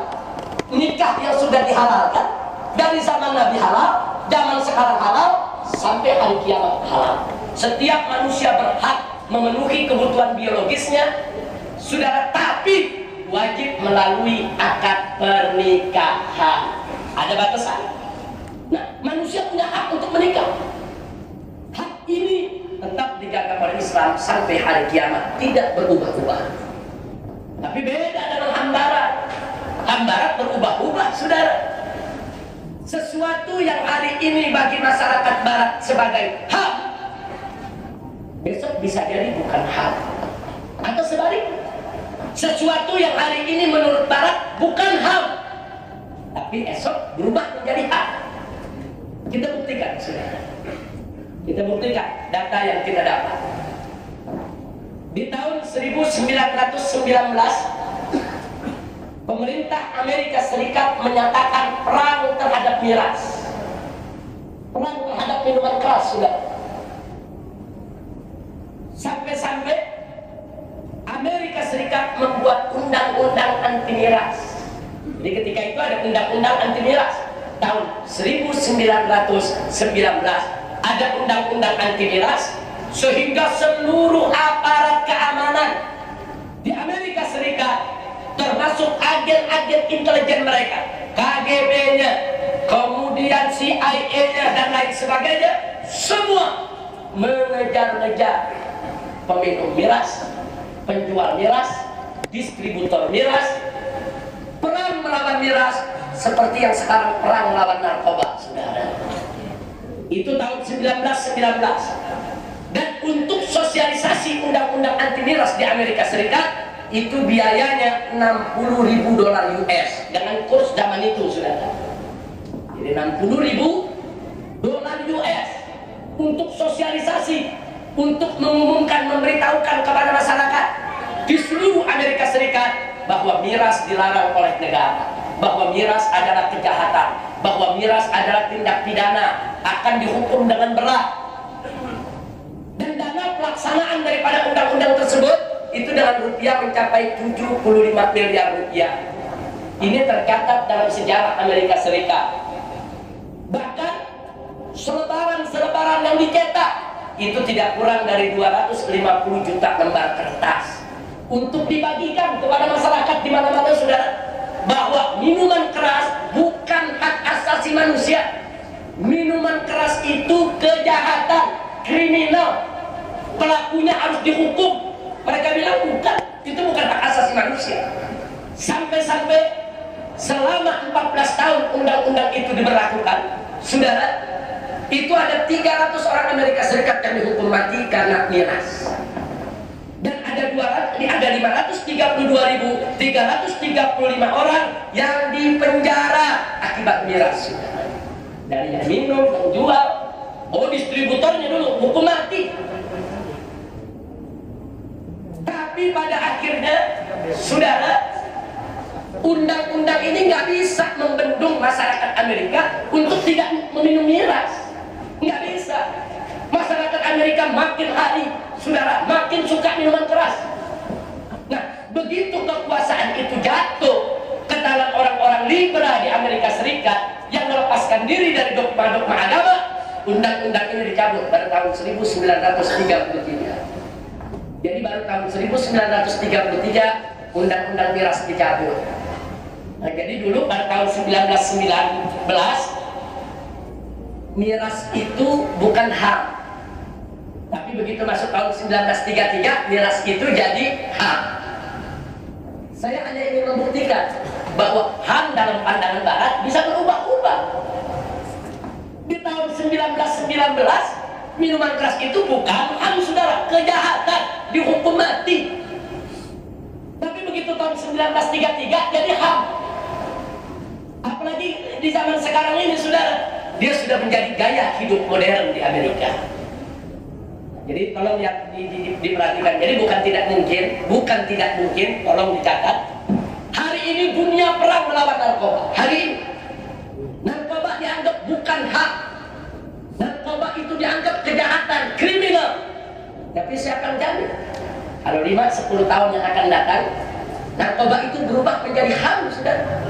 nikah yang sudah dihalalkan dari zaman Nabi halal, zaman sekarang halal, sampai hari kiamat halal. Setiap manusia berhak memenuhi kebutuhan biologisnya, saudara, tapi wajib melalui akad pernikahan. Ada batasan. Nah, manusia punya hak untuk menikah. Hak ini tetap dijaga oleh Islam sampai hari kiamat, tidak berubah-ubah. Tapi beda dengan HAM Barat. HAM Barat berubah-ubah, saudara. Sesuatu yang hari ini bagi masyarakat Barat sebagai HAM, besok bisa jadi bukan HAM. Atau sebaliknya, sesuatu yang hari ini menurut Barat bukan HAM, tapi esok berubah menjadi HAM. Kita buktikan, saudara. Kita buktikan data yang kita dapat. Di tahun 1919, pemerintah Amerika Serikat menyatakan perang terhadap miras, perang terhadap minuman keras, sudah. Sampai-sampai Amerika Serikat membuat undang-undang anti miras. Jadi ketika itu ada undang-undang anti miras. Tahun 1919 ada undang-undang anti miras, sehingga seluruh aparat keamanan di Amerika Serikat, termasuk agen-agen intelijen mereka, KGB-nya, kemudian CIA-nya dan lain sebagainya, semua mengejar-ngejar peminum miras, penjual miras, distributor miras. Perang melawan miras seperti yang sekarang perang melawan narkoba, saudara. Itu tahun 1919. Dan untuk sosialisasi undang-undang anti miras di Amerika Serikat, itu biayanya $60.000 US dengan kurs zaman itu, saudara. Jadi $60.000 US untuk sosialisasi, untuk mengumumkan, memberitahukan kepada masyarakat di seluruh Amerika Serikat bahwa miras dilarang oleh negara, bahwa miras adalah kejahatan, bahwa miras adalah tindak pidana, akan dihukum dengan berat. Dan dana pelaksanaan daripada undang-undang tersebut itu dengan rupiah mencapai 75 miliar rupiah. Ini tercatat dalam sejarah Amerika Serikat. Bahkan selebaran-selebaran yang dicetak itu tidak kurang dari 250 juta lembar kertas untuk dibagikan kepada masyarakat di mana-mana, saudara, bahwa minuman keras bukan hak asasi manusia. Minuman keras itu kejahatan, kriminal, pelakunya harus dihukum. Mereka bilang bukan, itu bukan hak asasi manusia. Sampai-sampai selama 14 tahun undang-undang itu diberlakukan, saudara, itu ada 300 orang Amerika Serikat yang dihukum mati karena miras. Dan ada 532.335 orang yang dipenjara akibat miras. Dari yang minum, penjual, distributornya dulu hukum mati. Tapi pada akhirnya, saudara, undang-undang ini nggak bisa membendung masyarakat Amerika untuk tidak meminum miras. Nggak bisa. Masyarakat Amerika makin hari, saudara, makin suka minuman keras. Nah, begitu kekuasaan itu jatuh ke tangan orang-orang liberal di Amerika Serikat yang melepaskan diri dari dogma-dogma agama, undang-undang ini dicabut pada tahun 1933. Jadi baru tahun 1933 undang-undang miras dicabut. Nah, jadi dulu pada tahun 1919 miras itu bukan HAM. Tapi begitu masuk tahun 1933 miras itu jadi HAM. Saya hanya ingin membuktikan bahwa HAM dalam pandangan Barat bisa berubah-ubah. Di tahun 1919 minuman keras itu bukan HAM, saudara, kejahatan, dihukum mati. Tapi begitu tahun 1933 jadi HAM. Apalagi di zaman sekarang ini, saudara, dia sudah menjadi gaya hidup modern di Amerika. Jadi tolong diperhatikan. Jadi bukan tidak mungkin, tolong dicatat. Hari ini dunia perang melawan narkoba. Hari ini narkoba dianggap bukan hak. Narkoba itu dianggap kejahatan, kriminal. Tapi siapa yang jamin? Kalau 5-10 tahun yang akan datang, narkoba itu berubah menjadi HAM, saudara.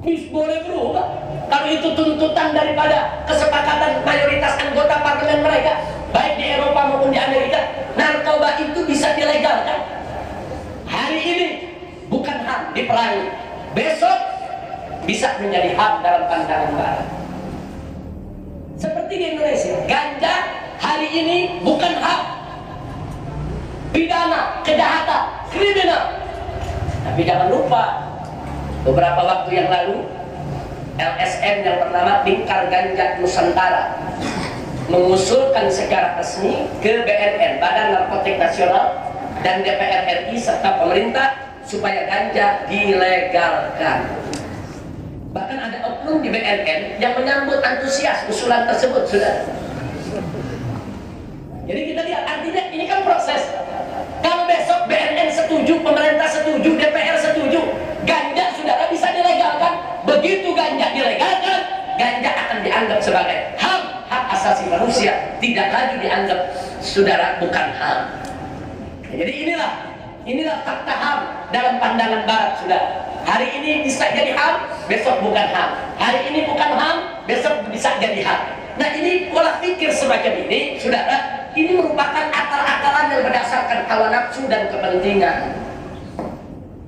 Boleh berubah. Kalau itu tuntutan daripada kesepakatan mayoritas anggota parlemen mereka, baik di Eropa maupun di Amerika. agama itu bisa dilegalkan. Hari ini bukan HAM diperangi, besok bisa menjadi HAM dalam pandangan barat. Seperti di Indonesia, ganja hari ini bukan HAM, pidana, kejahatan, kriminal. Tapi jangan lupa, beberapa waktu yang lalu LSM yang bernama Lingkar Ganja Nusantara mengusulkan secara resmi ke BNN, Badan Narkotik Nasional, dan DPR RI serta pemerintah supaya ganja dilegalkan. Bahkan ada oknum di BNN yang menyambut antusias usulan tersebut, sudah. Jadi kita lihat, artinya ini kan proses. Kalau besok BNN setuju, pemerintah setuju, DPR setuju, ganja saudara bisa dilegalkan. Begitu ganja dilegalkan, ganja akan dianggap sebagai HAM, hak asasi manusia, tidak lagi dianggap saudara bukan HAM. Jadi inilah fakta HAM dalam pandangan barat, saudara. Hari ini bisa jadi HAM, besok bukan HAM. Hari ini bukan HAM, besok bisa jadi HAM. Nah, ini pola pikir semacam ini, saudara, ini merupakan akal-akalan yang berdasarkan hawa nafsu dan kepentingan.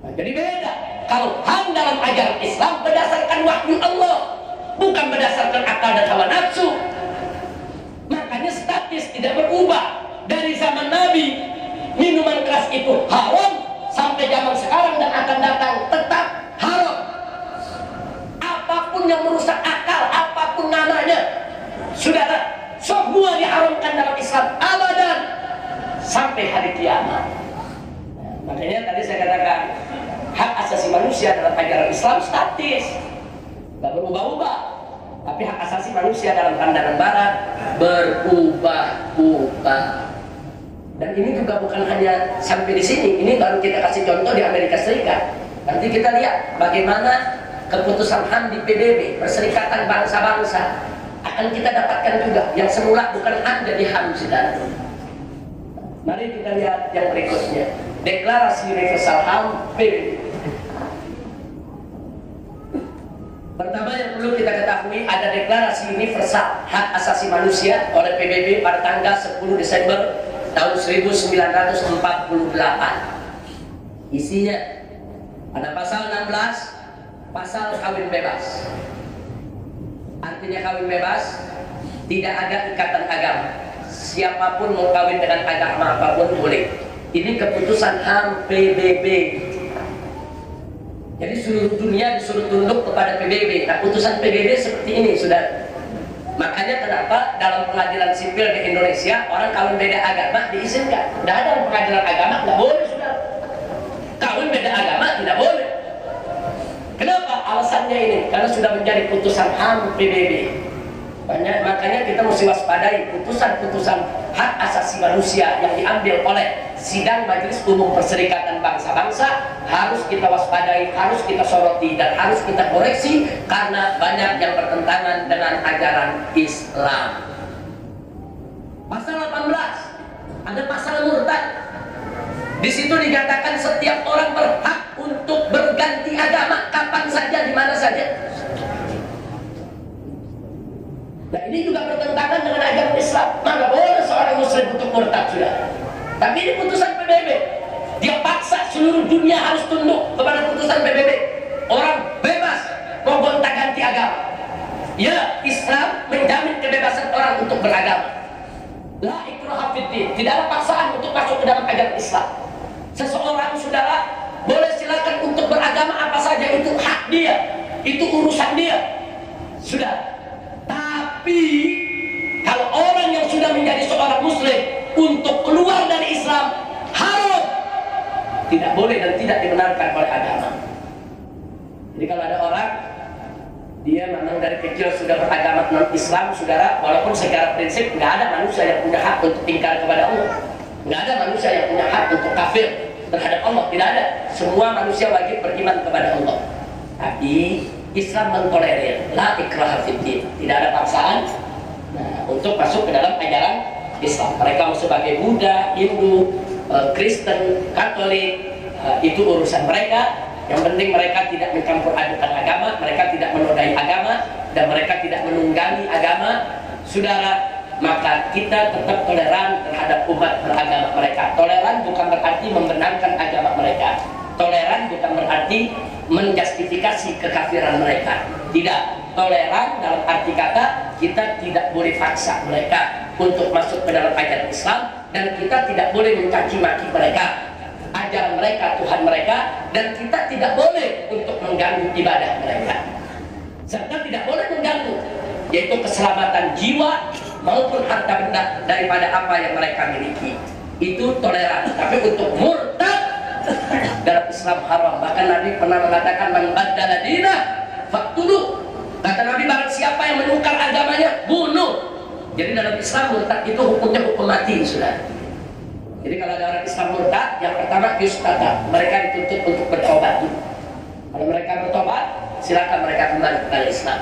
Nah, jadi beda. Kalau HAM dalam ajaran Islam berdasarkan wahyu Allah, bukan berdasarkan akal dan hawa nafsu. Makanya statis tidak berubah. Dari zaman Nabi, minuman keras itu haram, sampai zaman sekarang dan akan datang tetap haram. Apapun yang merusak akal, apapun namanya, saudara, semua diharamkan dalam Islam abadan sampai hari kiamat. Makanya tadi saya katakan, hak asasi manusia dalam ajaran Islam statis, tidak berubah-ubah. Tapi hak asasi manusia dalam pandangan barat berubah-ubah. Dan ini juga bukan hanya sampai di sini. Ini baru kita kasih contoh di Amerika Serikat. Nanti kita lihat bagaimana keputusan HAM di PBB, Perserikatan Bangsa-Bangsa, akan kita dapatkan juga. Yang semula bukan HAM jadi HAM sudah. Mari kita lihat yang berikutnya. Deklarasi Universal HAM PBB. Pertama yang perlu kita ketahui, ada Deklarasi Universal Hak Asasi Manusia oleh PBB pada tanggal 10 Desember tahun 1948. Isinya ada pasal 16, pasal kawin bebas. Artinya kawin bebas, tidak ada ikatan agama. Siapapun mau kawin dengan agama apapun boleh. Ini keputusan HAM PBB. Jadi seluruh dunia disuruh tunduk kepada PBB. Nah, putusan PBB seperti ini, sudah. Makanya kenapa dalam pengadilan sipil di Indonesia orang kawin beda agama diizinkan? Tidak ada pengadilan agama, nggak boleh, sudah. Kawin beda agama tidak boleh. Kenapa? Alasannya ini, karena sudah menjadi putusan HAM PBB. Makanya kita mesti waspadai putusan-putusan hak asasi manusia yang diambil oleh sidang Majelis Umum Perserikatan Bangsa-Bangsa, harus kita waspadai, harus kita soroti, dan harus kita koreksi karena banyak yang bertentangan dengan ajaran Islam. Pasal 18 ada pasal murtad. Di situ dikatakan setiap orang berhak untuk berganti agama kapan saja, di mana saja. Nah, ini juga bertentangan dengan ajaran Islam. Mana boleh seorang muslim untuk murtad, sudah. Tapi ini putusan PBB. Dia paksa seluruh dunia harus tunduk kepada putusan PBB. Orang bebas mau gonta-ganti agama. Ya, Islam menjamin kebebasan orang untuk beragama. La ikraha fiddin, tidak ada paksaan untuk masuk ke dalam ajaran Islam. Seseorang, saudara, boleh silakan untuk beragama apa saja, itu hak dia, itu urusan dia. Sudah. Tapi kalau orang yang sudah menjadi seorang muslim untuk keluar dari Islam haram, tidak boleh dan tidak dibenarkan oleh agama. Jadi kalau ada orang dia memang dari kecil sudah beragama non-Islam, saudara, walaupun secara prinsip nggak ada manusia yang punya hak untuk ingkar kepada Allah, nggak ada manusia yang punya hak untuk kafir terhadap Allah, tidak ada. Semua manusia wajib beriman kepada Allah. Tapi Islam mentolerir, la ikraha fiddin, tidak ada paksaan untuk masuk ke dalam ajaran Islam. Mereka sebagai Buddha, Hindu, Kristen, Katolik, itu urusan mereka. Yang penting mereka tidak mencampur adukan agama, mereka tidak menodai agama, dan mereka tidak menunggangi agama. Saudara, maka kita tetap toleran terhadap umat beragama mereka. Toleran bukan berarti membenarkan agama mereka. Toleran bukan berarti menjustifikasi kekafiran mereka. Tidak. Toleran dalam arti kata kita tidak boleh paksa mereka untuk masuk ke dalam ajaran Islam, dan kita tidak boleh mencaci maki mereka, ajaran mereka, Tuhan mereka, dan kita tidak boleh untuk mengganggu ibadah mereka, serta tidak boleh mengganggu yaitu keselamatan jiwa maupun harta benda daripada apa yang mereka miliki. Itu toleran. Tapi untuk murtad dalam Islam haram. Bahkan Nabi pernah mengatakan man baddala dinah faqtuluh. Kata Nabi, barang siapa yang menukar agamanya, bunuh. Jadi dalam Islam murtad itu hukumnya hukum mati, sudah. Jadi kalau ada orang Islam murtad, yang pertama yustata, mereka dituntut untuk bertobat. Kalau mereka bertobat, silakan mereka kembali kepada Islam.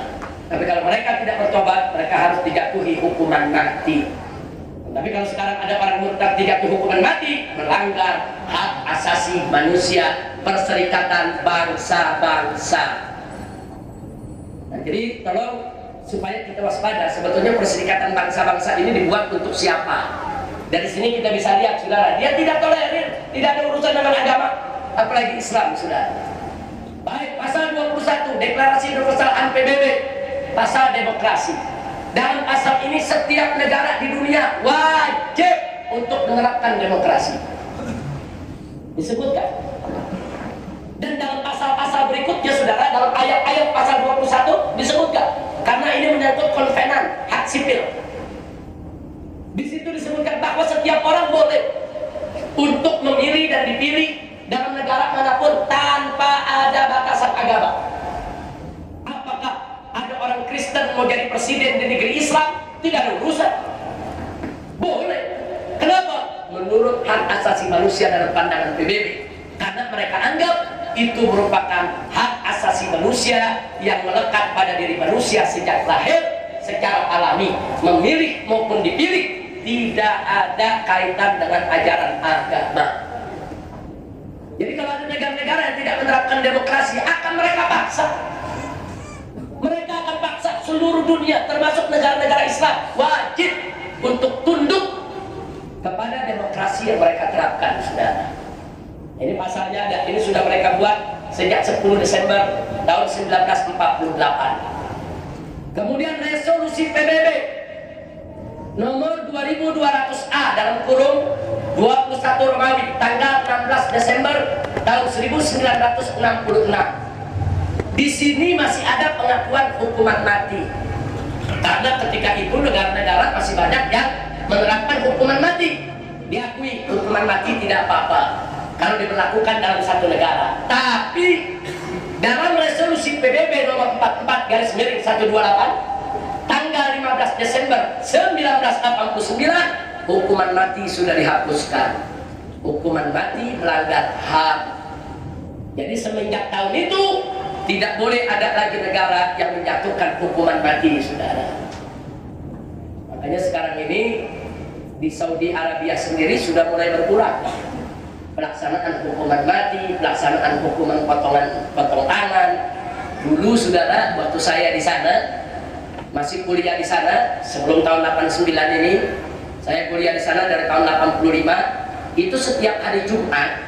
Tapi kalau mereka tidak bertobat, mereka harus dijatuhi hukuman mati. Tapi kalau sekarang ada orang murtad dijatuhi hukuman mati, melanggar hak asasi manusia, perserikatan bangsa-bangsa. Nah, jadi tolong supaya kita waspada, sebetulnya perserikatan bangsa-bangsa ini dibuat untuk siapa? Dari sini kita bisa lihat, saudara, dia tidak tolerir, tidak ada urusan dengan agama, apalagi Islam, saudara. Baik, pasal 21 Deklarasi Universal HAM PBB, pasal demokrasi. Dalam pasal ini setiap negara di dunia wajib untuk menerapkan demokrasi. Disebutkan. Dan dalam pasal-pasal berikutnya, saudara, dalam ayat-ayat pasal 21 disebutkan, karena ini menyangkut konvenan hak sipil. Di situ disebutkan bahwa setiap orang boleh untuk memilih dan dipilih dalam negara manapun tanpa ada batasan agama. Apakah ada orang Kristen mau jadi presiden di negeri Islam? Tidak ada urusan. Boleh. Kenapa? Menurut hak asasi manusia dalam pandangan PBB. Karena mereka anggap itu merupakan hak asasi manusia yang melekat pada diri manusia sejak lahir secara alami, memilih maupun dipilih, tidak ada kaitan dengan ajaran agama. Jadi kalau ada negara-negara yang tidak menerapkan demokrasi, akan mereka paksa. Mereka akan paksa seluruh dunia, termasuk negara-negara Islam, wajib untuk tunduk kepada demokrasi yang mereka terapkan, saudara. Ini pasalnya ada, ini sudah mereka buat sejak 10 Desember tahun 1948. Kemudian resolusi PBB nomor 2200A dalam kurung 21 Romawi tanggal 16 Desember tahun 1966. Di sini masih ada pengakuan hukuman mati. Karena ketika itu negara-negara masih banyak yang menerapkan hukuman mati. Diakui hukuman mati tidak apa-apa kalau diberlakukan dalam satu negara. Tapi dalam resolusi PBB nomor 44/128 tanggal 15 Desember 1989 hukuman mati sudah dihapuskan. Hukuman mati melanggar HAM. Jadi semenjak tahun itu tidak boleh ada lagi negara yang menjatuhkan hukuman mati, saudara. Makanya sekarang ini di Saudi Arabia sendiri sudah mulai berkurang pelaksanaan hukuman mati, pelaksanaan hukuman potong tangan. Dulu, saudara, waktu saya di sana masih kuliah di sana sebelum tahun 89 ini, saya kuliah di sana dari tahun 85. Itu setiap hari Jumat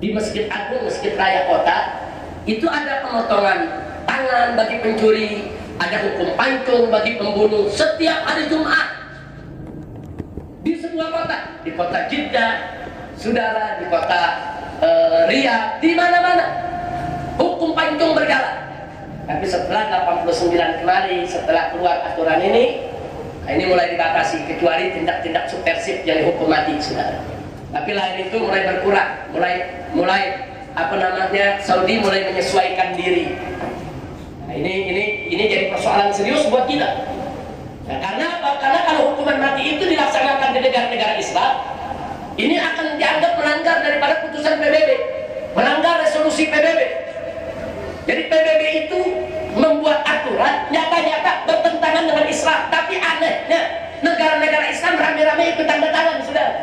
di Masjid Agung, Masjid Raya Kota, itu ada pemotongan tangan bagi pencuri, ada hukum pancung bagi pembunuh setiap hari Jumat di sebuah kota, di kota Jeddah, saudara, di kota Riyadh, di mana-mana hukum pancung berjalan. Tapi setelah 89 kemarin, setelah keluar aturan ini mulai dibatasi, kecuali tindak-tindak subversif yang dihukum mati, saudara. Tapi lain itu mulai berkurang, mulai Saudi mulai menyesuaikan diri. Nah, ini jadi persoalan serius buat kita. Nah, karena apa? Karena kalau hukuman mati itu dilaksanakan di negara-negara Islam, ini akan dianggap melanggar daripada putusan PBB, melanggar resolusi PBB. Jadi PBB itu membuat aturan nyata-nyata bertentangan dengan Islam. Tapi anehnya negara-negara Islam rame-rame ikut tanda tangan, saudara.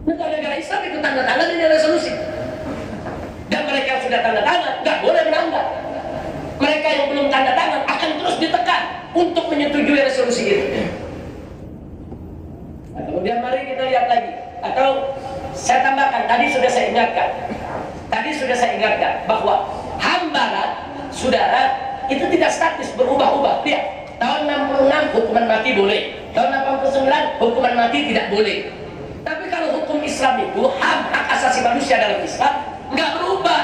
Negara-negara Islam ikut tanda tangan ini resolusi. Dan mereka yang sudah tanda tangan nggak boleh melanggar. Mereka yang belum tanda tangan akan terus ditekan. untuk menyetujui resolusi itu. Nah, kemudian mari kita lihat lagi, atau saya tambahkan, tadi sudah saya ingatkan bahwa HAM Barat, saudara, itu tidak statis, berubah-ubah. Lihat, tahun 66 hukuman mati boleh, tahun 89 hukuman mati tidak boleh. Tapi kalau hukum Islam itu, HAM, hak asasi manusia dalam Islam, nggak berubah.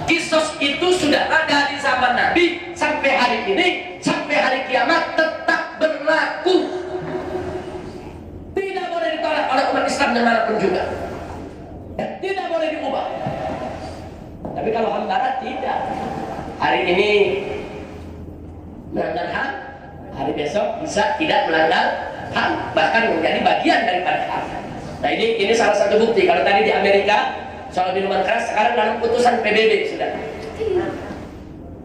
Kisos itu sudah ada di zaman Nabi sampai hari ini, sampai hari kiamat tetap berlaku. Tidak boleh ditolak oleh umat Islam dimanapun juga. Dan tidak boleh diubah. Tapi kalau HAM Barat tidak. Hari ini melanggar HAM, hari besok bisa tidak melanggar HAM, bahkan menjadi bagian daripada HAM. Nah ini salah satu bukti. Kalau tadi di Amerika soal minuman keras, sekarang dalam putusan PBB sudah.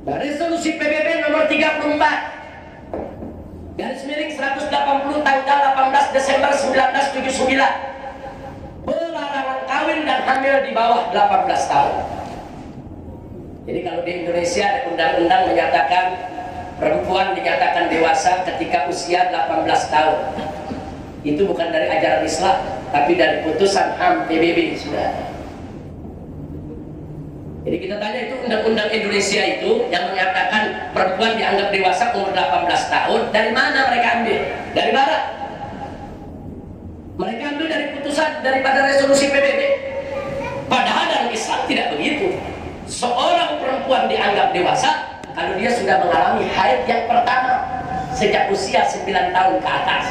Nah, resolusi PBB nomor 34 garis miring 180 tanggal 18 Desember 1979 pelarangan kawin dan hamil di bawah 18 tahun. Jadi kalau di Indonesia ada undang-undang menyatakan perempuan dinyatakan dewasa ketika usia 18 tahun. Itu bukan dari ajaran Islam, tapi dari putusan HAM PBB sudah. Jadi kita tanya, itu undang-undang Indonesia itu yang menyatakan perempuan dianggap dewasa umur 18 tahun, dari mana mereka ambil? Dari Barat. Mereka ambil dari putusan daripada resolusi PBB. Padahal dalam Islam tidak begitu. Seorang perempuan dianggap dewasa kalau dia sudah mengalami haid yang pertama sejak usia 9 tahun ke atas.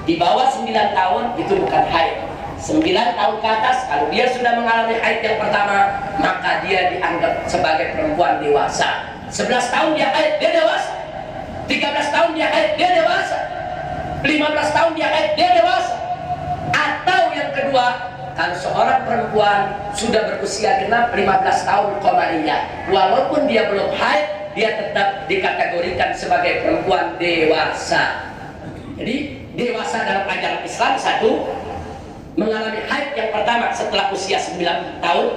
Di bawah 9 tahun itu bukan haid. 9 tahun ke atas, kalau dia sudah mengalami haid yang pertama, maka dia dianggap sebagai perempuan dewasa. 11 tahun dia haid, dia dewasa. 13 tahun dia haid, dia dewasa. 15 tahun dia haid, dia dewasa. Atau yang kedua, kalau seorang perempuan sudah berusia genap 15 tahun qamariyah, walaupun dia belum haid, dia tetap dikategorikan sebagai perempuan dewasa. Jadi dewasa dalam ajaran Islam, satu, mengalami haid yang pertama setelah usia 9 tahun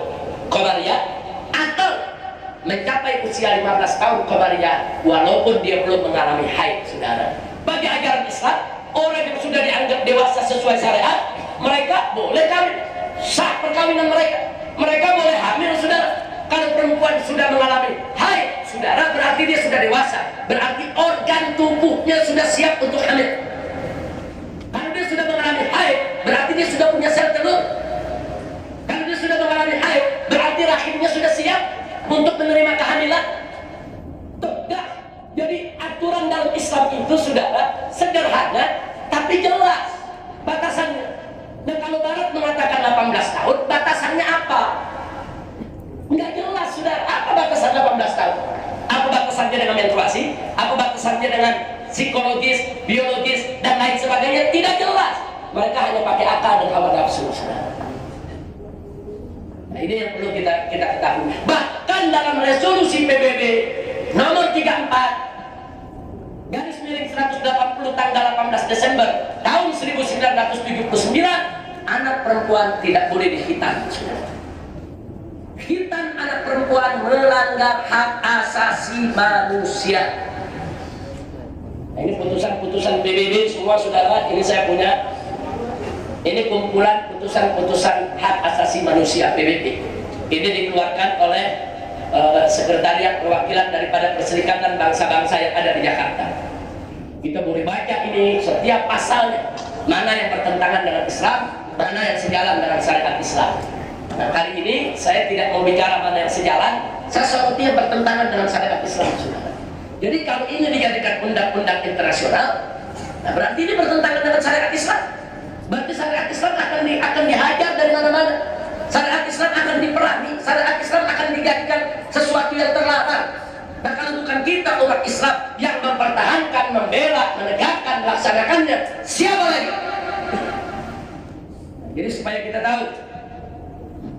qamariyah, atau mencapai usia 15 tahun qamariyah walaupun dia belum mengalami haid, saudara. Bagi ajaran Islam, orang yang sudah dianggap dewasa sesuai syariat, mereka boleh kawin, sah perkawinan mereka. Mereka boleh hamil, saudara. Kalau perempuan sudah mengalami haid, saudara, berarti dia sudah dewasa, berarti organ tubuhnya sudah siap untuk hamil. Kalau dia sudah mengalami haid, berarti dia sudah punya sel telur. Kalau dia sudah mengalami haid, berarti rahimnya sudah siap untuk menerima kehamilan. Tegas. Jadi aturan dalam Islam itu, saudara, sederhana tapi jelas batasannya. Dan kalau Barat mengatakan 18 tahun, batasannya apa? Enggak jelas, saudara. Apa batasan 18 tahun? Apa batasannya dengan menstruasi? Apa batasannya dengan psikologis, biologis, dan lain sebagainya? Tidak jelas. Mereka hanya pakai akal dan hawa nafsu. Nah, ini yang perlu kita ketahui. Bahkan dalam resolusi PBB nomor 34 garis miring 180 tanggal 18 Desember tahun 1979, anak perempuan tidak boleh dihitan. Hitan anak perempuan melanggar hak asasi manusia. Nah, ini putusan-putusan PBB semua, saudara. Ini saya punya. Ini kumpulan putusan-putusan hak asasi manusia PBB. Ini dikeluarkan oleh Sekretariat Perwakilan daripada Perserikatan Bangsa-Bangsa yang ada di Jakarta. Kita boleh baca ini setiap pasalnya, mana yang bertentangan dengan Islam, mana yang sejalan dengan syariat Islam. Nah, kali ini saya tidak mau bicara mana yang sejalan, saya soroti yang bertentangan dengan syariat Islam, saudara. Jadi kalau ini dijadikan undang-undang internasional, nah berarti ini bertentangan dengan syariat Islam. Berarti syariat Islam akan dihajar dari mana-mana. Syariat Islam akan diperangi. Syariat Islam akan dijadikan sesuatu yang terlarang. Nah, kalau bukan kita umat Islam yang mempertahankan, membela, menegakkan, melaksanakannya, siapa lagi? Jadi supaya kita tahu,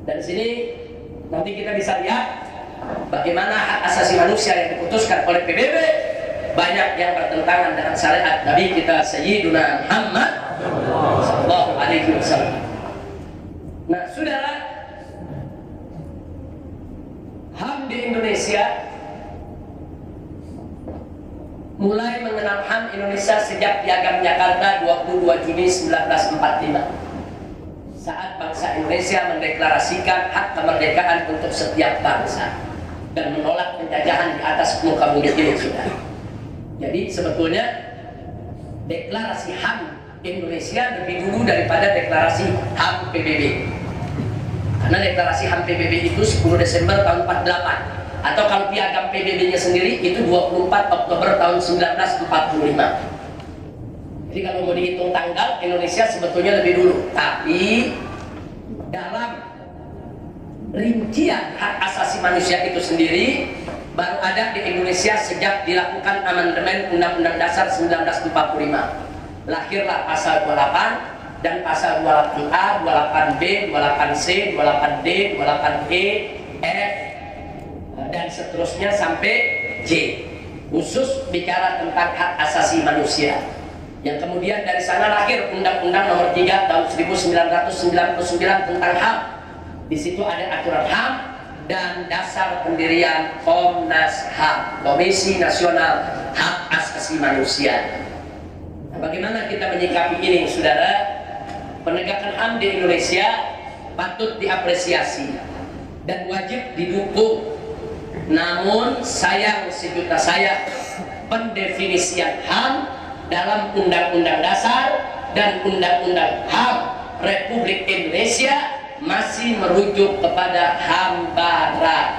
dari sini nanti kita bisa lihat bagaimana hak asasi manusia yang diputuskan oleh PBB banyak yang bertentangan dengan syariat Nabi kita Sayyiduna Muhammad sallallahu alaihi wasallam. Nah, saudara, HAM di Indonesia mulai mengenal HAM Indonesia sejak Piagam Jakarta 22 Juni 1945. Saat bangsa Indonesia mendeklarasikan hak kemerdekaan untuk setiap bangsa dan menolak penjajahan di atas muka bumi ini sudah. Jadi sebetulnya deklarasi HAM Indonesia lebih dulu daripada deklarasi HAM PBB. Karena deklarasi HAM PBB itu 10 Desember tahun 48, atau kalau piagam PBB-nya sendiri itu 24 Oktober tahun 1945. Jadi kalau mau dihitung tanggal, Indonesia sebetulnya lebih dulu. Tapi dalam rincian hak asasi manusia itu sendiri baru ada di Indonesia sejak dilakukan amandemen Undang-Undang Dasar 1945. Lahirlah pasal 28 dan pasal 28A, 28B, 28C, 28D, 28E, F, dan seterusnya sampai J, khusus bicara tentang hak asasi manusia. Yang kemudian dari sana lahir Undang-Undang Nomor 3 tahun 1999 tentang HAM. Di situ ada aturan HAM dan dasar pendirian Komnas HAM, Komisi Nasional Hak Asasi Manusia. Nah, bagaimana kita menyikapi ini, saudara? Penegakan HAM di Indonesia patut diapresiasi dan wajib didukung. Namun sayang sejuta sayang, pendefinisian HAM dalam Undang-Undang Dasar dan Undang-Undang HAM Republik Indonesia masih merujuk kepada HAM Barat.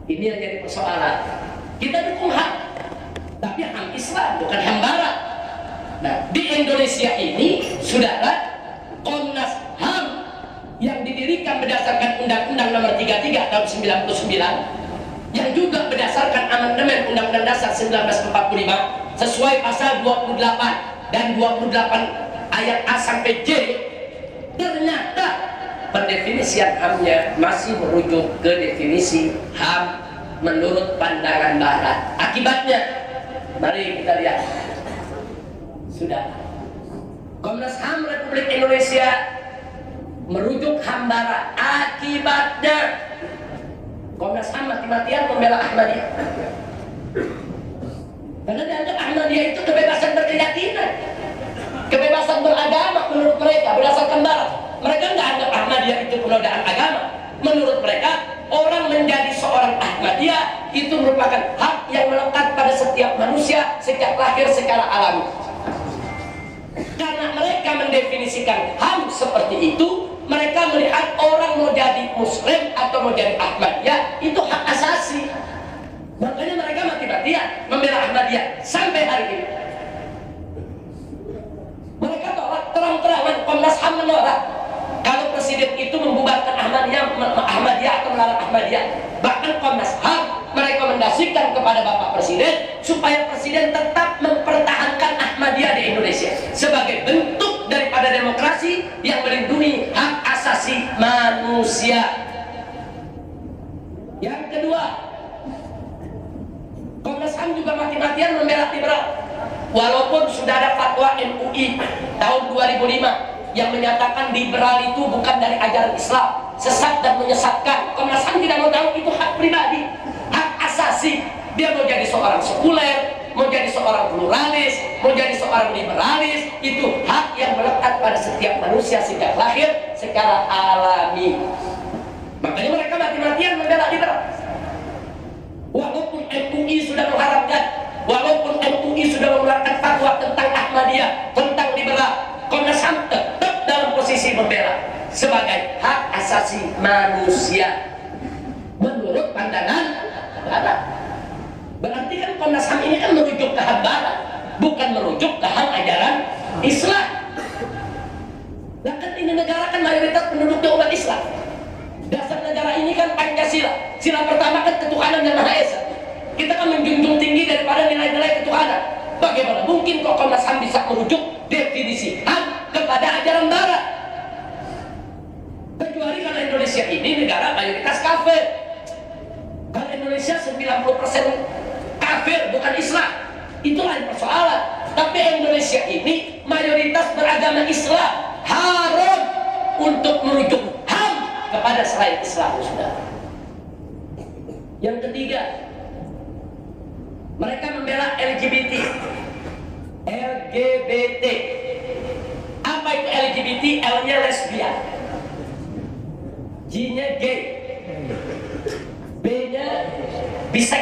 Ini yang jadi persoalan. Kita dukung HAM, tapi HAM Islam, bukan HAM Barat. Nah, di Indonesia ini, saudara, Komnas HAM yang didirikan berdasarkan Undang-Undang Nomor 33 tahun 99, yang juga berdasarkan amandemen Undang-Undang Dasar 1945 sesuai pasal 28 dan 28 ayat A sampai J, ternyata pendefinisian HAM-nya masih merujuk ke definisi HAM menurut pandangan Barat. Akibatnya, mari kita lihat. Sudah, Komnas HAM Republik Indonesia merujuk HAM Barat. Akibatnya, Komnas HAM mati-matian membela Ahmadiyah. Karena dianggap Ahmadiyah itu kebebasan berkeyakinan, kebebasan beragama menurut mereka berdasarkan Barat. Mereka nggak anggap Ahmadiyah itu penodaan agama. Menurut mereka, orang menjadi seorang Ahmadiyah itu merupakan hak yang melekat pada setiap manusia sejak lahir secara alami. Karena mereka mendefinisikan HAM seperti itu, mereka melihat orang mau jadi Muslim atau mau jadi Ahmadiyah itu hak asasi. Makanya mereka mati-matian membela Ahmadiyah sampai hari ini. Mereka tolak terang-terangan, Komnas HAM menolak kalau presiden itu membubarkan Ahmadiyah atau melarang Ahmadiyah. Bahkan Komnas HAM merekomendasikan kepada Bapak Presiden supaya Presiden tetap mempertahankan Ahmadiyah di Indonesia sebagai bentuk daripada demokrasi yang melindungi hak asasi manusia. Yang kedua, Komnas HAM juga mati-matian membela liberal. Walaupun sudah ada fatwa MUI tahun 2005 yang menyatakan liberal itu bukan dari ajaran Islam, sesat dan menyesatkan. Komnas HAM tidak mau tahu, itu hak pribadi, hak asasi. Dia mau jadi seorang sekuler, mau jadi seorang pluralis, mau jadi seorang liberalis, itu hak yang melekat pada setiap manusia sejak lahir secara alami. Makanya mereka mati-matian membela liberal. Walaupun MUI sudah mengharapkan, walaupun MUI sudah mengeluarkan fatwa tentang Ahmadiyah, tentang liberal, Komnas HAM tetap dalam posisi membela sebagai hak asasi manusia menurut pandangan Barat. Berarti kan Komnas HAM ini kan merujuk ke HAM Barat, bukan merujuk ke HAM ajaran Islam. Nah kan ini negara kan mayoritas penduduknya umat Islam. Dasar negara ini kan Pancasila. Sila pertama kan ketuhanan yang Maha Esa. Kita kan menjunjung tinggi daripada nilai-nilai ketuhanan. Bagaimana mungkin kok Komnas HAM bisa merujuk definisi HAM kepada ajaran Barat? Kecuali karena Indonesia ini negara mayoritas kafir. Kalau Indonesia 90% kafir, bukan Islam, itu lain persoalan. Tapi Indonesia ini mayoritas beragama Islam, haram untuk merujuk HAM kepada selain Islam, saudara. Yang ketiga, mereka membela LGBT.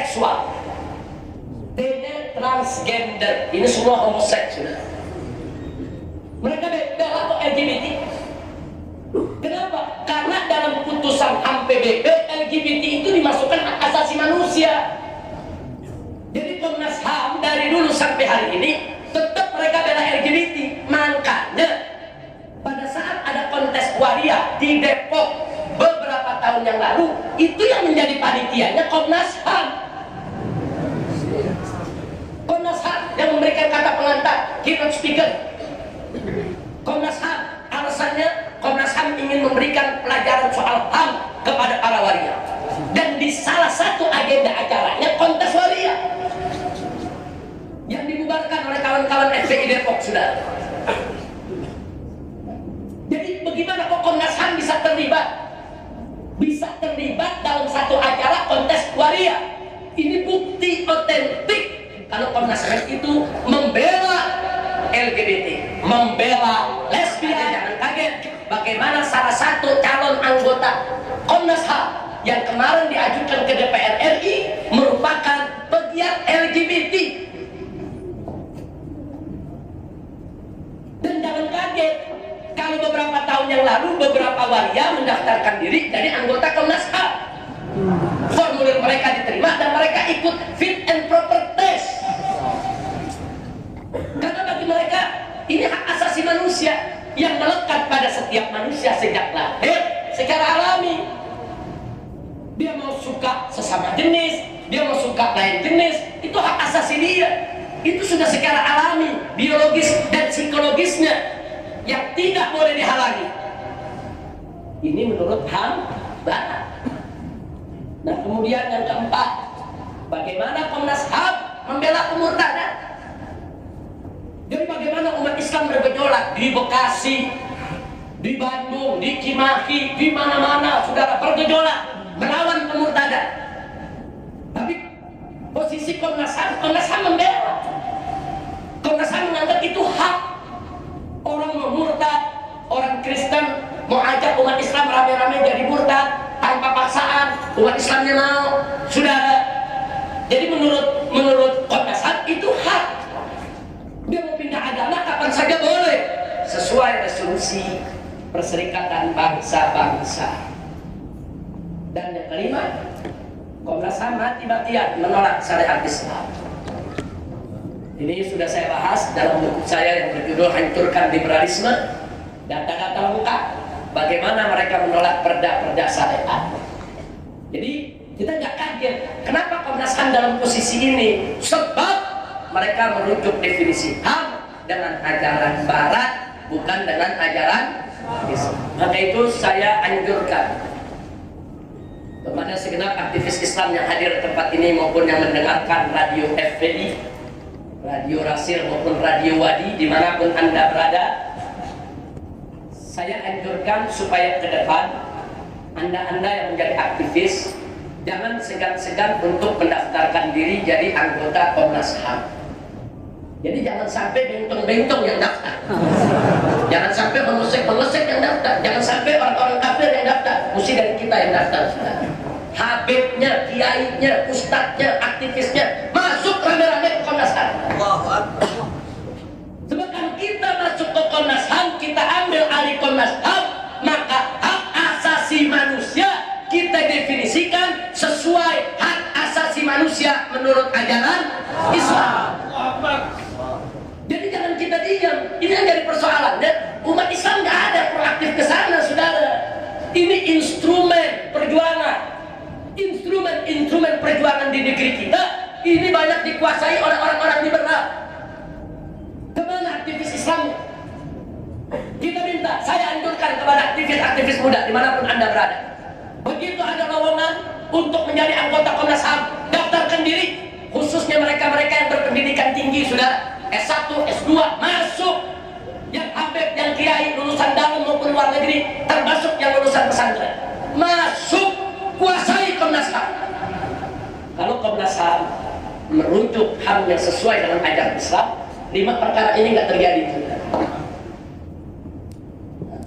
seksual, transgender, ini semua homoseksual. Mereka bela kok LGBT. Kenapa? Karena dalam putusan HAM PBB LGBT itu dimasukkan hak asasi manusia. Jadi Komnas HAM dari dulu sampai hari ini tetap mereka bela LGBT. Makanya pada saat ada kontes waria di Depok beberapa tahun yang lalu, itu yang menjadi panitianya Komnas HAM. Komnas HAM yang memberikan kata pengantar, keynote speaker. Komnas HAM, alasannya Komnas HAM ingin memberikan pelajaran soal HAM kepada para waria. Dan di salah satu agenda acaranya kontes waria yang dibubarkan oleh kawan-kawan FPI Depok, saudara. Jadi bagaimana kok Komnas HAM bisa terlibat? Bisa terlibat dalam satu acara kontes waria. Ini bukti otentik kalau Komnas HAM itu membela LGBT, membela lesbian. Jangan kaget bagaimana salah satu calon anggota Komnas HAM yang kemarin diajukan ke DPR RI merupakan pegiat LGBT. Dan jangan kaget kalau beberapa tahun yang lalu beberapa waria mendaftarkan diri jadi anggota Komnas HAM. Formulir mereka diterima dan mereka ikut fit and proper test. Karena bagi mereka ini hak asasi manusia yang melekat pada setiap manusia sejak lahir secara alami. Dia mau suka sesama jenis, dia mau suka lain jenis, itu hak asasi dia. Itu sudah secara alami, biologis dan psikologisnya yang tidak boleh dihalangi. Ini menurut HAM Barat. Nah, kemudian yang keempat, bagaimana Komnas HAM membela pemurtadan? Jadi bagaimana umat Islam bergejolak di Bekasi, di Bandung, di Cimahi, di mana-mana saudara bergejolak melawan pemurtadan. Tapi posisi Komnas HAM membela. Komnas HAM menganggap itu hak. Orang memurtad, orang Kristen mau ajak umat Islam rame-rame jadi murtad tanpa paksaan, umat Islamnya mau, saudara. Jadi menurut Komnas HAM itu hak. Dia mau pindah agama kapan saja boleh, sesuai resolusi Perserikatan Bangsa-Bangsa. Dan yang kelima, Komnas HAM mati-matian menolak syariat Islam. Ini sudah saya bahas dalam buku saya yang berjudul Hancurkan Liberalisme. Data-data lengkap bagaimana mereka menolak perda-perda syariat. Jadi kita nggak kaget kenapa Komnas HAM dalam posisi ini, sebab mereka merujuk definisi HAM dengan ajaran Barat, bukan dengan ajaran Islam. Maka itu saya anjurkan kepada segenap aktivis Islam yang hadir di tempat ini maupun yang mendengarkan radio FPI, radio Rasil maupun radio Wadi, dimanapun Anda berada, saya anjurkan supaya ke depan Anda yang menjadi aktivis jangan segan-segan untuk mendaftarkan diri jadi anggota Komnas HAM. Jadi jangan sampai bentong-bentong yang daftar, jangan sampai pengusik yang daftar, jangan sampai orang-orang kafir yang daftar, mesti dari kita yang daftar. Habibnya, kiainya, ustadznya, aktivisnya masuk rame-rame ke Komnas HAM. Sebab kalau kita masuk ke Komnas HAM, kita ambil alih Komnas HAM, maka hak asasi manusia kita definisikan sesuai hak asasi manusia menurut ajaran Islam. Jadi jangan kita diam. Ini yang jadi persoalan. Dan umat Islam nggak ada proaktif ke sana, saudara. Ini instrumen perjuangan, instrumen perjuangan di negeri kita. Ini banyak dikuasai oleh orang-orang liberal. Kemana aktivis Islam? Kita minta, saya anjurkan kepada aktivis-aktivis muda dimanapun Anda berada. Begitu ada lowongan untuk menjadi anggota Komnas HAM, daftarkan diri. Khususnya mereka-mereka yang berpendidikan tinggi, saudara. S1, S2 masuk, yang Habib, yang Kiai, lulusan dalam maupun luar negeri, termasuk yang lulusan pesantren, masuk, kuasai Komnas HAM. Kalau Komnas HAM merujuk HAM yang sesuai dengan ajaran Islam, 5 perkara ini nggak terjadi.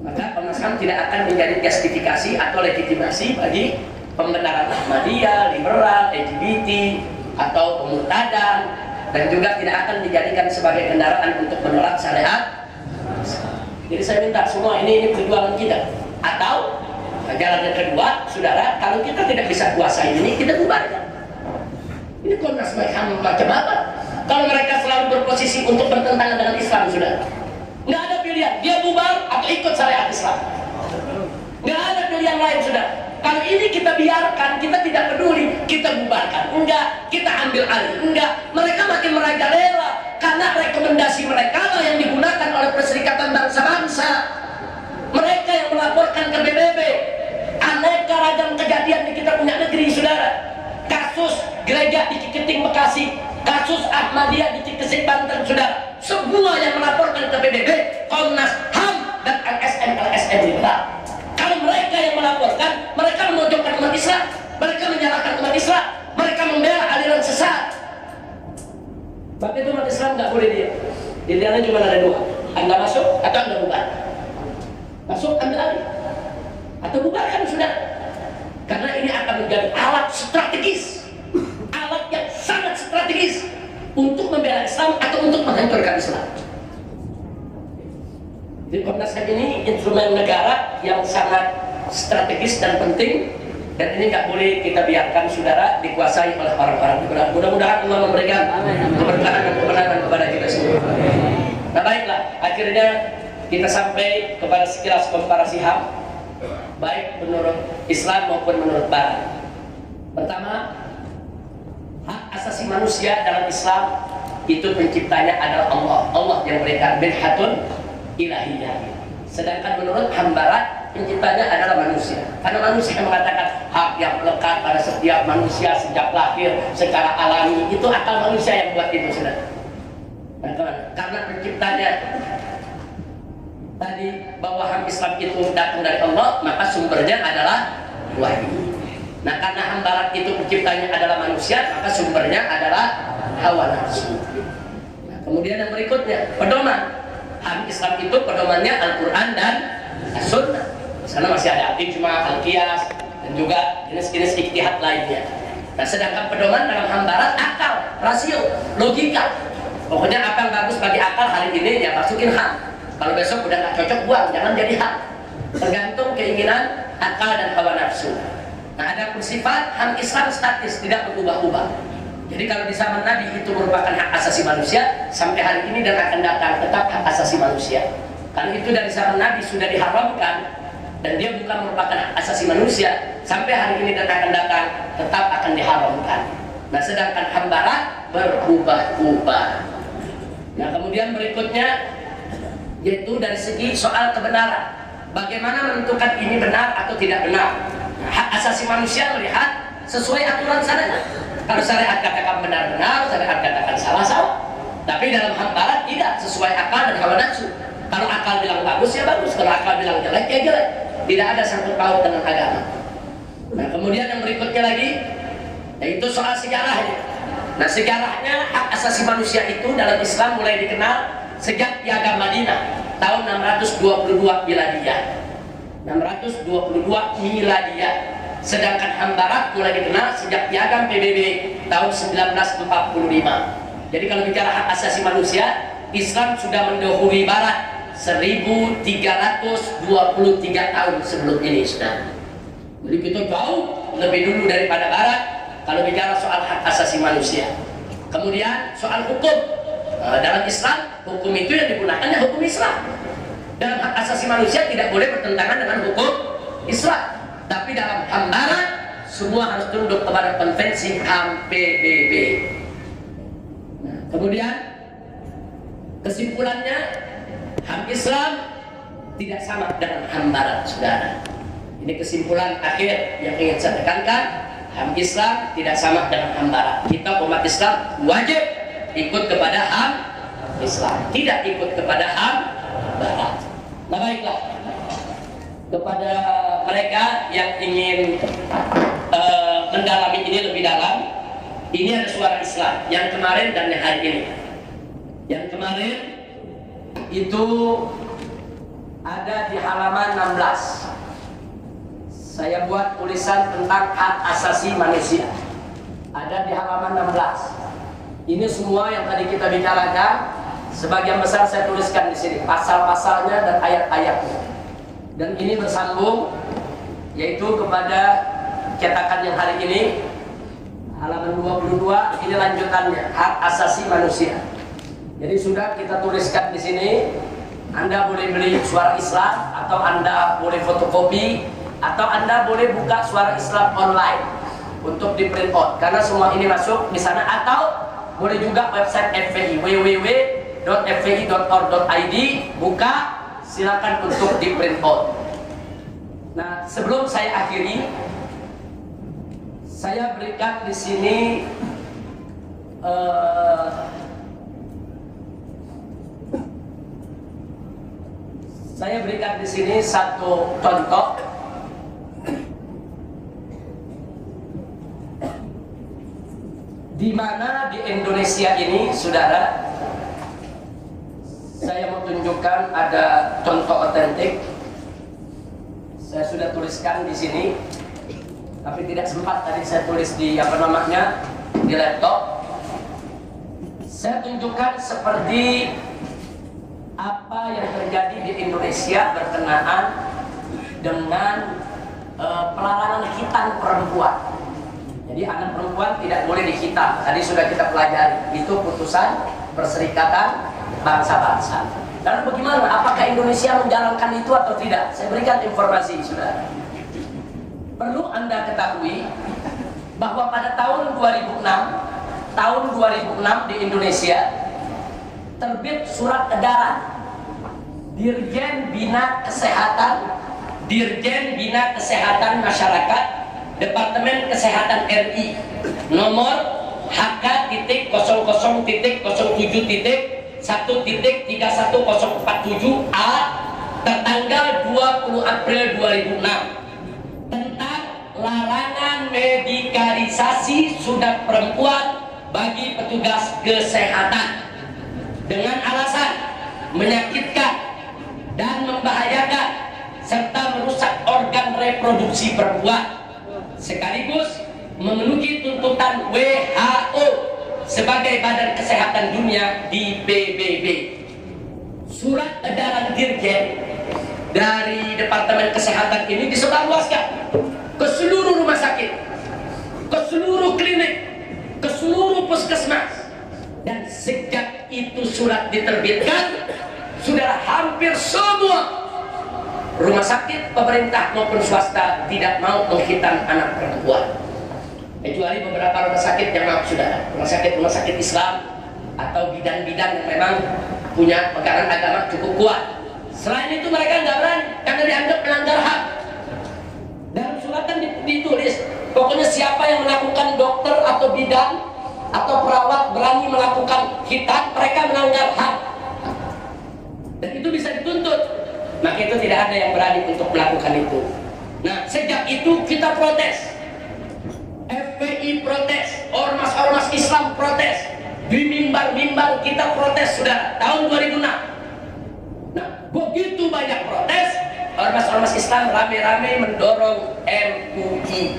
Maka Komnas HAM tidak akan menjadi justifikasi atau legitimasi bagi pembenaran Ahmadiyah, liberal, LGBT, atau pemurtadan, dan juga tidak akan dijadikan sebagai kendaraan untuk menolak syariat. Jadi saya minta semua ini perjuangan kita. Atau jalan yang kedua, saudara, kalau kita tidak bisa kuasai ini, kita bubarkan. Ini Komnas HAM macam apa? Kalau mereka selalu berposisi untuk bertentangan dengan Islam, saudara, nggak ada pilihan, dia bubar atau ikut syariat Islam. Nggak ada pilihan lain, saudara. Kalau ini kita biarkan, kita tidak peduli, kita bubarkan. Enggak, kita ambil alih. Enggak, mereka makin merajalela karena rekomendasi mereka lah yang digunakan oleh Perserikatan Bangsa-Bangsa. Mereka yang melaporkan ke PBB aneka ragam kejadian di kita punya negeri, saudara. Kasus gereja di Ciketing, Bekasi, kasus Ahmadiyah di Cikesik, Banten, saudara. Semua yang melaporkan ke PBB, Komnas HAM dan LSM liberal. Kalau mereka yang melaporkan, mereka memojokkan umat Islam, mereka menyalahkan umat Islam, mereka membela aliran sesat. Maka itu umat Islam nggak boleh dia. Pilihannya cuma ada dua: Anda masuk atau Anda bubar. Masuk, ambil alih, atau bubarkan, sudah. Karena ini akan menjadi alat strategis, alat yang sangat strategis untuk membela Islam atau untuk menghancurkan Islam. Jadi Komnas HAM ini instrumen negara yang sangat strategis dan penting, dan ini nggak boleh kita biarkan, saudara, dikuasai oleh orang-orang liberal. Mudah-mudahan Allah memberikan keberkahan dan kemenangan kepada kita semua. Nah baiklah, akhirnya kita sampai kepada sekilas komparasi HAM, baik menurut Islam maupun menurut Barat. Pertama, hak asasi manusia dalam Islam itu penciptanya adalah Allah. Allah yang berikan minhatun ilahiyah. Sedangkan menurut HAM Barat, penciptanya adalah manusia. Karena manusia yang mengatakan hak yang melekat pada setiap manusia sejak lahir secara alami, itu akal manusia yang buat itu, saudara. Nah, karena penciptanya tadi bahwa HAM Islam itu datang dari Allah, maka sumbernya adalah wahyu. Nah, karena HAM Barat itu penciptanya adalah manusia, maka sumbernya adalah hawa nafsu. Nah, kemudian yang berikutnya, pedoman. HAM Islam itu pedomannya Al-Quran dan As-Sunnah. Di sana masih ada ijma, al-qiyas, dan juga jenis-jenis ijtihad lainnya. Nah, sedangkan pedoman dalam HAM Barat akal, rasio, logika. Pokoknya apa yang bagus bagi akal hari ini ya masukin HAM. Kalau besok udah nggak cocok, buang, jangan jadi HAM. Tergantung keinginan akal dan hawa nafsu. Nah, ada sifat HAM Islam statis, tidak berubah-ubah. Jadi kalau di zaman Nabi itu merupakan hak asasi manusia, sampai hari ini dan akan datang tetap hak asasi manusia. Karena itu dari zaman Nabi sudah diharamkan, dan dia bukan merupakan hak asasi manusia, sampai hari ini dan akan datang tetap akan diharamkan. Nah, sedangkan HAM Barat berubah-ubah. Nah, kemudian berikutnya yaitu dari segi soal kebenaran. Bagaimana menentukan ini benar atau tidak benar? Nah, hak asasi manusia melihat sesuai aturan syariat. Kalau syariat katakan benar-benar, syariat katakan salah-salah. Tapi dalam HAM Barat tidak, sesuai akal dan hawa nafsu. Kalau akal bilang bagus ya bagus, kalau akal bilang jelek ya jelek. Tidak ada sangkut paut dengan agama. Nah, kemudian yang berikutnya lagi yaitu soal sejarahnya. Nah, sejarahnya hak asasi manusia itu dalam Islam mulai dikenal sejak Piagam Madinah tahun 622 Miladiyah. 622 Miladiyah. Sedangkan HAM Barat mulai dikenal sejak Piagam PBB tahun 1945. Jadi kalau bicara hak asasi manusia, Islam sudah mendahului Barat 1323 tahun sebelum ini, sudah. Jadi kita jauh lebih dulu daripada Barat kalau bicara soal hak asasi manusia. Kemudian soal hukum, dalam Islam hukum itu yang digunakannya hukum Islam. Dalam hak asasi manusia tidak boleh bertentangan dengan hukum Islam. Tapi dalam HAM Barat semua harus tunduk kepada konvensi HAM PBB. Nah, kemudian kesimpulannya, HAM Islam tidak sama dengan HAM Barat, saudara. Ini kesimpulan akhir yang ingin saya tekankan. HAM Islam tidak sama dengan HAM Barat. Kita umat Islam wajib ikut kepada HAM Islam, tidak ikut kepada HAM Barat. Nah, baiklah, kepada mereka yang ingin mendalami ini lebih dalam, ini ada suara Islam yang kemarin dan yang hari ini. Yang kemarin itu ada di halaman 16. Saya buat tulisan tentang hak asasi manusia. ada di halaman 16. Ini semua yang tadi kita bicarakan, sebagian besar saya tuliskan di sini, pasal-pasalnya dan ayat-ayatnya. Dan ini bersambung, yaitu kepada cetakan yang hari ini, halaman 22. Ini lanjutannya, hak asasi manusia. Jadi sudah kita tuliskan di sini. Anda boleh beli Suara Islam, atau Anda boleh fotokopi, atau Anda boleh buka Suara Islam online untuk di print out, karena semua ini masuk di sana. Atau boleh juga website FPI, www.fpi.org.id, buka, silakan untuk di print out. Nah, sebelum saya akhiri, saya berikan di sini satu contoh di mana di Indonesia ini, saudara, saya mau tunjukkan ada contoh otentik. Saya sudah tuliskan di sini, tapi tidak sempat tadi saya tulis di di laptop. Saya tunjukkan seperti apa yang terjadi di Indonesia berkenaan dengan pelarangan khitan perempuan. Jadi anak perempuan tidak boleh dikhitan. Tadi sudah kita pelajari, itu putusan Perserikatan Bangsa-Bangsa. Lalu bagaimana? Apakah Indonesia menjalankan itu atau tidak? Saya berikan informasi, saudara. Perlu Anda ketahui bahwa pada tahun 2006 di Indonesia terbit surat edaran Dirjen Bina Kesehatan Masyarakat Departemen Kesehatan RI nomor HK.00.07.1.31047A tertanggal 20 April 2006 tentang larangan medikalisasi sunat perempuan bagi petugas kesehatan dengan alasan menyakitkan dan membahayakan serta merusak organ reproduksi perempuan, sekaligus memenuhi tuntutan WHO sebagai Badan Kesehatan Dunia di PBB. Surat edaran Dirjen dari Departemen Kesehatan ini disebarluaskan ke seluruh rumah sakit, ke seluruh klinik, ke seluruh puskesmas. Dan sejak itu surat diterbitkan, saudara, hampir semua rumah sakit pemerintah maupun swasta tidak mau menghitan anak perempuan, kecuali beberapa rumah sakit yang mau, saudara, rumah sakit Islam atau bidan-bidan yang memang punya pegangan agama cukup kuat. Selain itu mereka nggak berani karena dianggap melanggar HAM. Dalam suratan ditulis, pokoknya siapa yang melakukan dokter atau bidan atau perawat berani melakukan khitan, mereka melanggar HAM. Dan itu bisa dituntut. Maka itu tidak ada yang berani untuk melakukan itu. Nah, sejak itu kita protes. FPI protes, ormas-ormas Islam protes. Di mimbar-mimbar kita protes, saudara, tahun 2006. Nah, begitu banyak protes, ormas-ormas Islam rame-rame mendorong MUI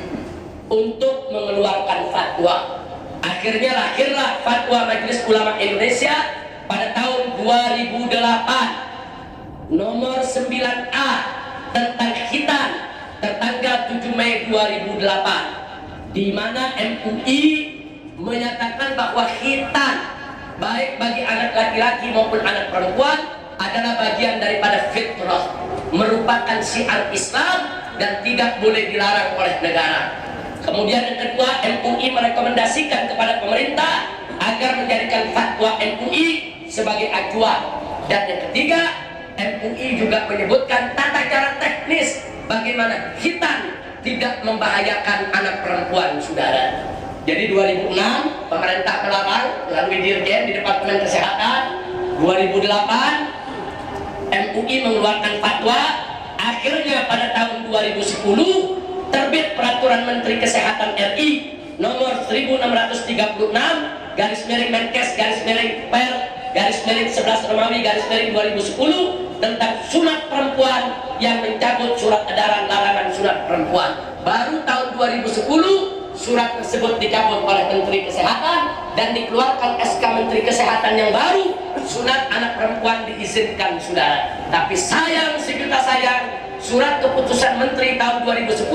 untuk mengeluarkan fatwa. Akhirnya lahirlah Fatwa Majelis Ulama Indonesia pada tahun 2008 nomor 9A tentang khitan tertanggal 7 Mei 2008, di mana MUI menyatakan bahwa khitan baik bagi anak laki-laki maupun anak perempuan adalah bagian daripada fitrah, merupakan syiar Islam dan tidak boleh dilarang oleh negara. Kemudian yang kedua, MUI merekomendasikan kepada pemerintah agar menjadikan fatwa MUI sebagai acuan. Dan yang ketiga, MUI juga menyebutkan tata cara teknis bagaimana khitan tidak membahayakan anak perempuan, saudara. Jadi 2006 pemerintah melarang melalui Dirjen di Departemen Kesehatan. 2008 MUI mengeluarkan fatwa. Akhirnya pada tahun 2010 terbit Peraturan Menteri Kesehatan RI nomor 1636 garis miring Menkes garis miring Per garis miring 11 Romawi garis miring 2010 tentang sunat perempuan yang mencabut surat edaran larangan sunat perempuan. Baru tahun 2010 surat tersebut dicabut oleh Menteri Kesehatan dan dikeluarkan SK Menteri Kesehatan yang baru. Sunat anak perempuan diizinkan, saudara. Tapi sayang, sejuta sayang, surat keputusan Menteri tahun 2010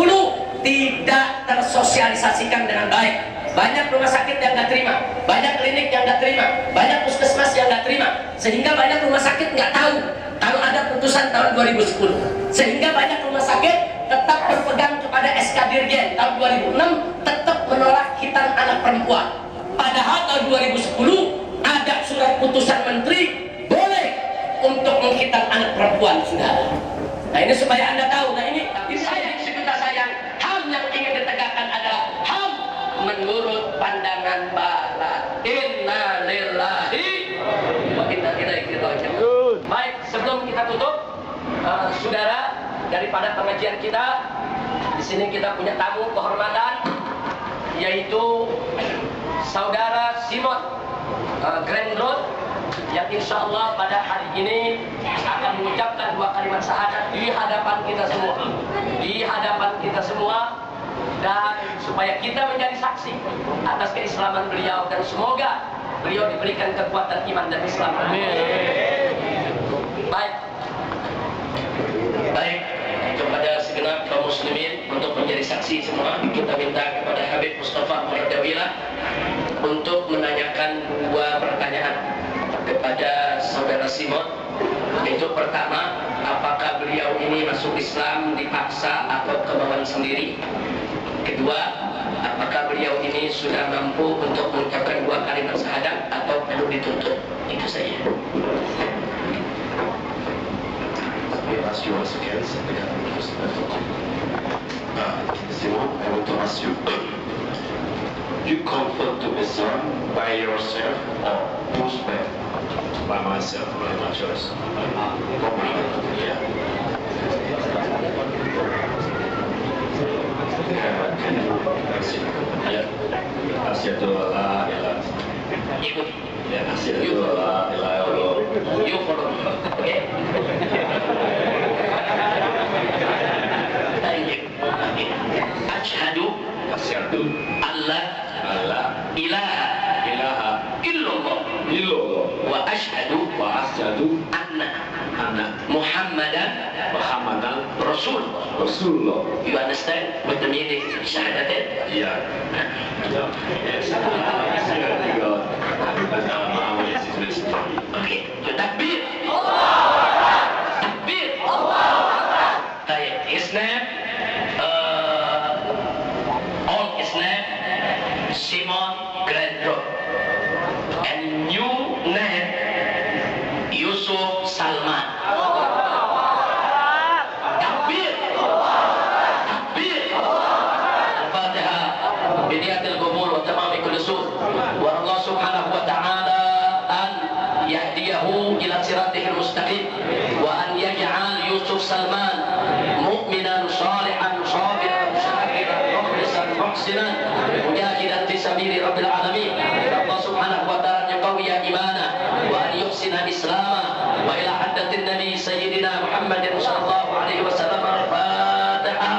tidak tersosialisasikan dengan baik. Banyak rumah sakit yang nggak terima, banyak klinik yang nggak terima, banyak puskesmas yang nggak terima, sehingga banyak rumah sakit nggak tahu kalau ada putusan tahun 2010. Sehingga banyak rumah sakit tetap berpegang kepada SK Dirjen tahun 2006, tetap menolak hitan anak perempuan. Padahal tahun 2010 ada surat putusan Menteri boleh untuk menghitan anak perempuan, saudara. Nah ini supaya Anda tahu. Nah ini sayang, sejuta sayang, HAM yang ingin ditegakkan adalah HAM menurut pandangan Barat. Inna lillahi wa inna ilaihi raji'un. Baik, sebelum kita tutup, saudara, daripada pengajian kita, di sini kita punya tamu kehormatan, yaitu saudara Simon Grand Road, yang insya Allah pada hari ini akan mengucapkan 2 kalimat syahadat di hadapan kita semua, dan supaya kita menjadi saksi atas keislaman beliau, dan semoga beliau diberikan kekuatan iman dan Islam. Baik, kepada segenap kaum muslimin untuk menjadi saksi semua, kita minta kepada Habib Mustafa Muradawilah untuk menanyakan 2 pertanyaan kepada saudara Simon. Itu pertama, apakah beliau ini masuk Islam dipaksa atau kemauan sendiri? Kedua, apakah beliau ini sudah mampu untuk mengucapkan 2 kalimat syahadat atau perlu dituntut? Itu saja. Ask you once again, Simon, I want to ask you, you convert to Islam by yourself or pushed back? By myself, by my choice. Yeah. Can you exit? Yeah. Asyhadu an la ilaha Ikut. Ya, asyhadu an la ilaha illallah. You follow. Okay. Asyhadu alla ilaha illallah wa asyhadu anna Muhammadan Rasulullah. You understand what the meaning of shahadatain? Yeah. Yes. Okay. So takbir. Takbir. Baik. His name, all his name, Simon Grandro, and new name, Yusuf Salman. Takbir. Takbir. Al-Fatiha. Biniyatil qubul wa tamami kulli sur. Wa Allah subhanahu wa ta'ala an yahdiyahu ila siratihil mustaqim wa an yaj'al Yusuf Salman mu'minan salihan sabiran syakiran mukhlisan muhsinan mujahidan fi sabili rabbil alamin. Allah subhanahu wa ta'ala yaqawiya imana wa an yuhsina islama wa ila haddatin nabi sayyidina Muhammadin sallallahu alaihi wasallam. Al-Fatiha.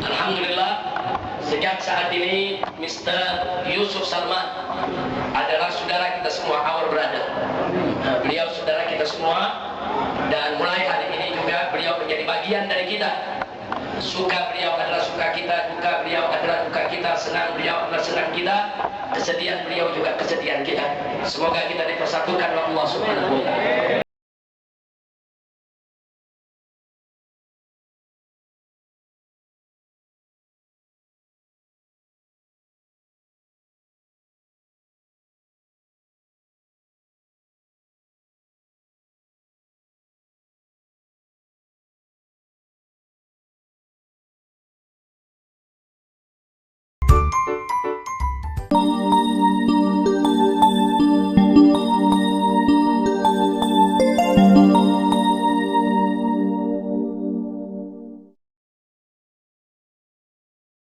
Alhamdulillah, sejak saat ini Mr. Yusuf Salman adalah saudara kita semua, our brother. Beliau saudara kita semua, dan mulai hari ini juga beliau menjadi bagian dari kita. Suka beliau adalah suka kita, duka beliau adalah duka kita, senang beliau adalah senang kita, kesedihan beliau juga kesedihan kita. Semoga kita dipersatukan oleh Allah Subhanahu wa ta'ala.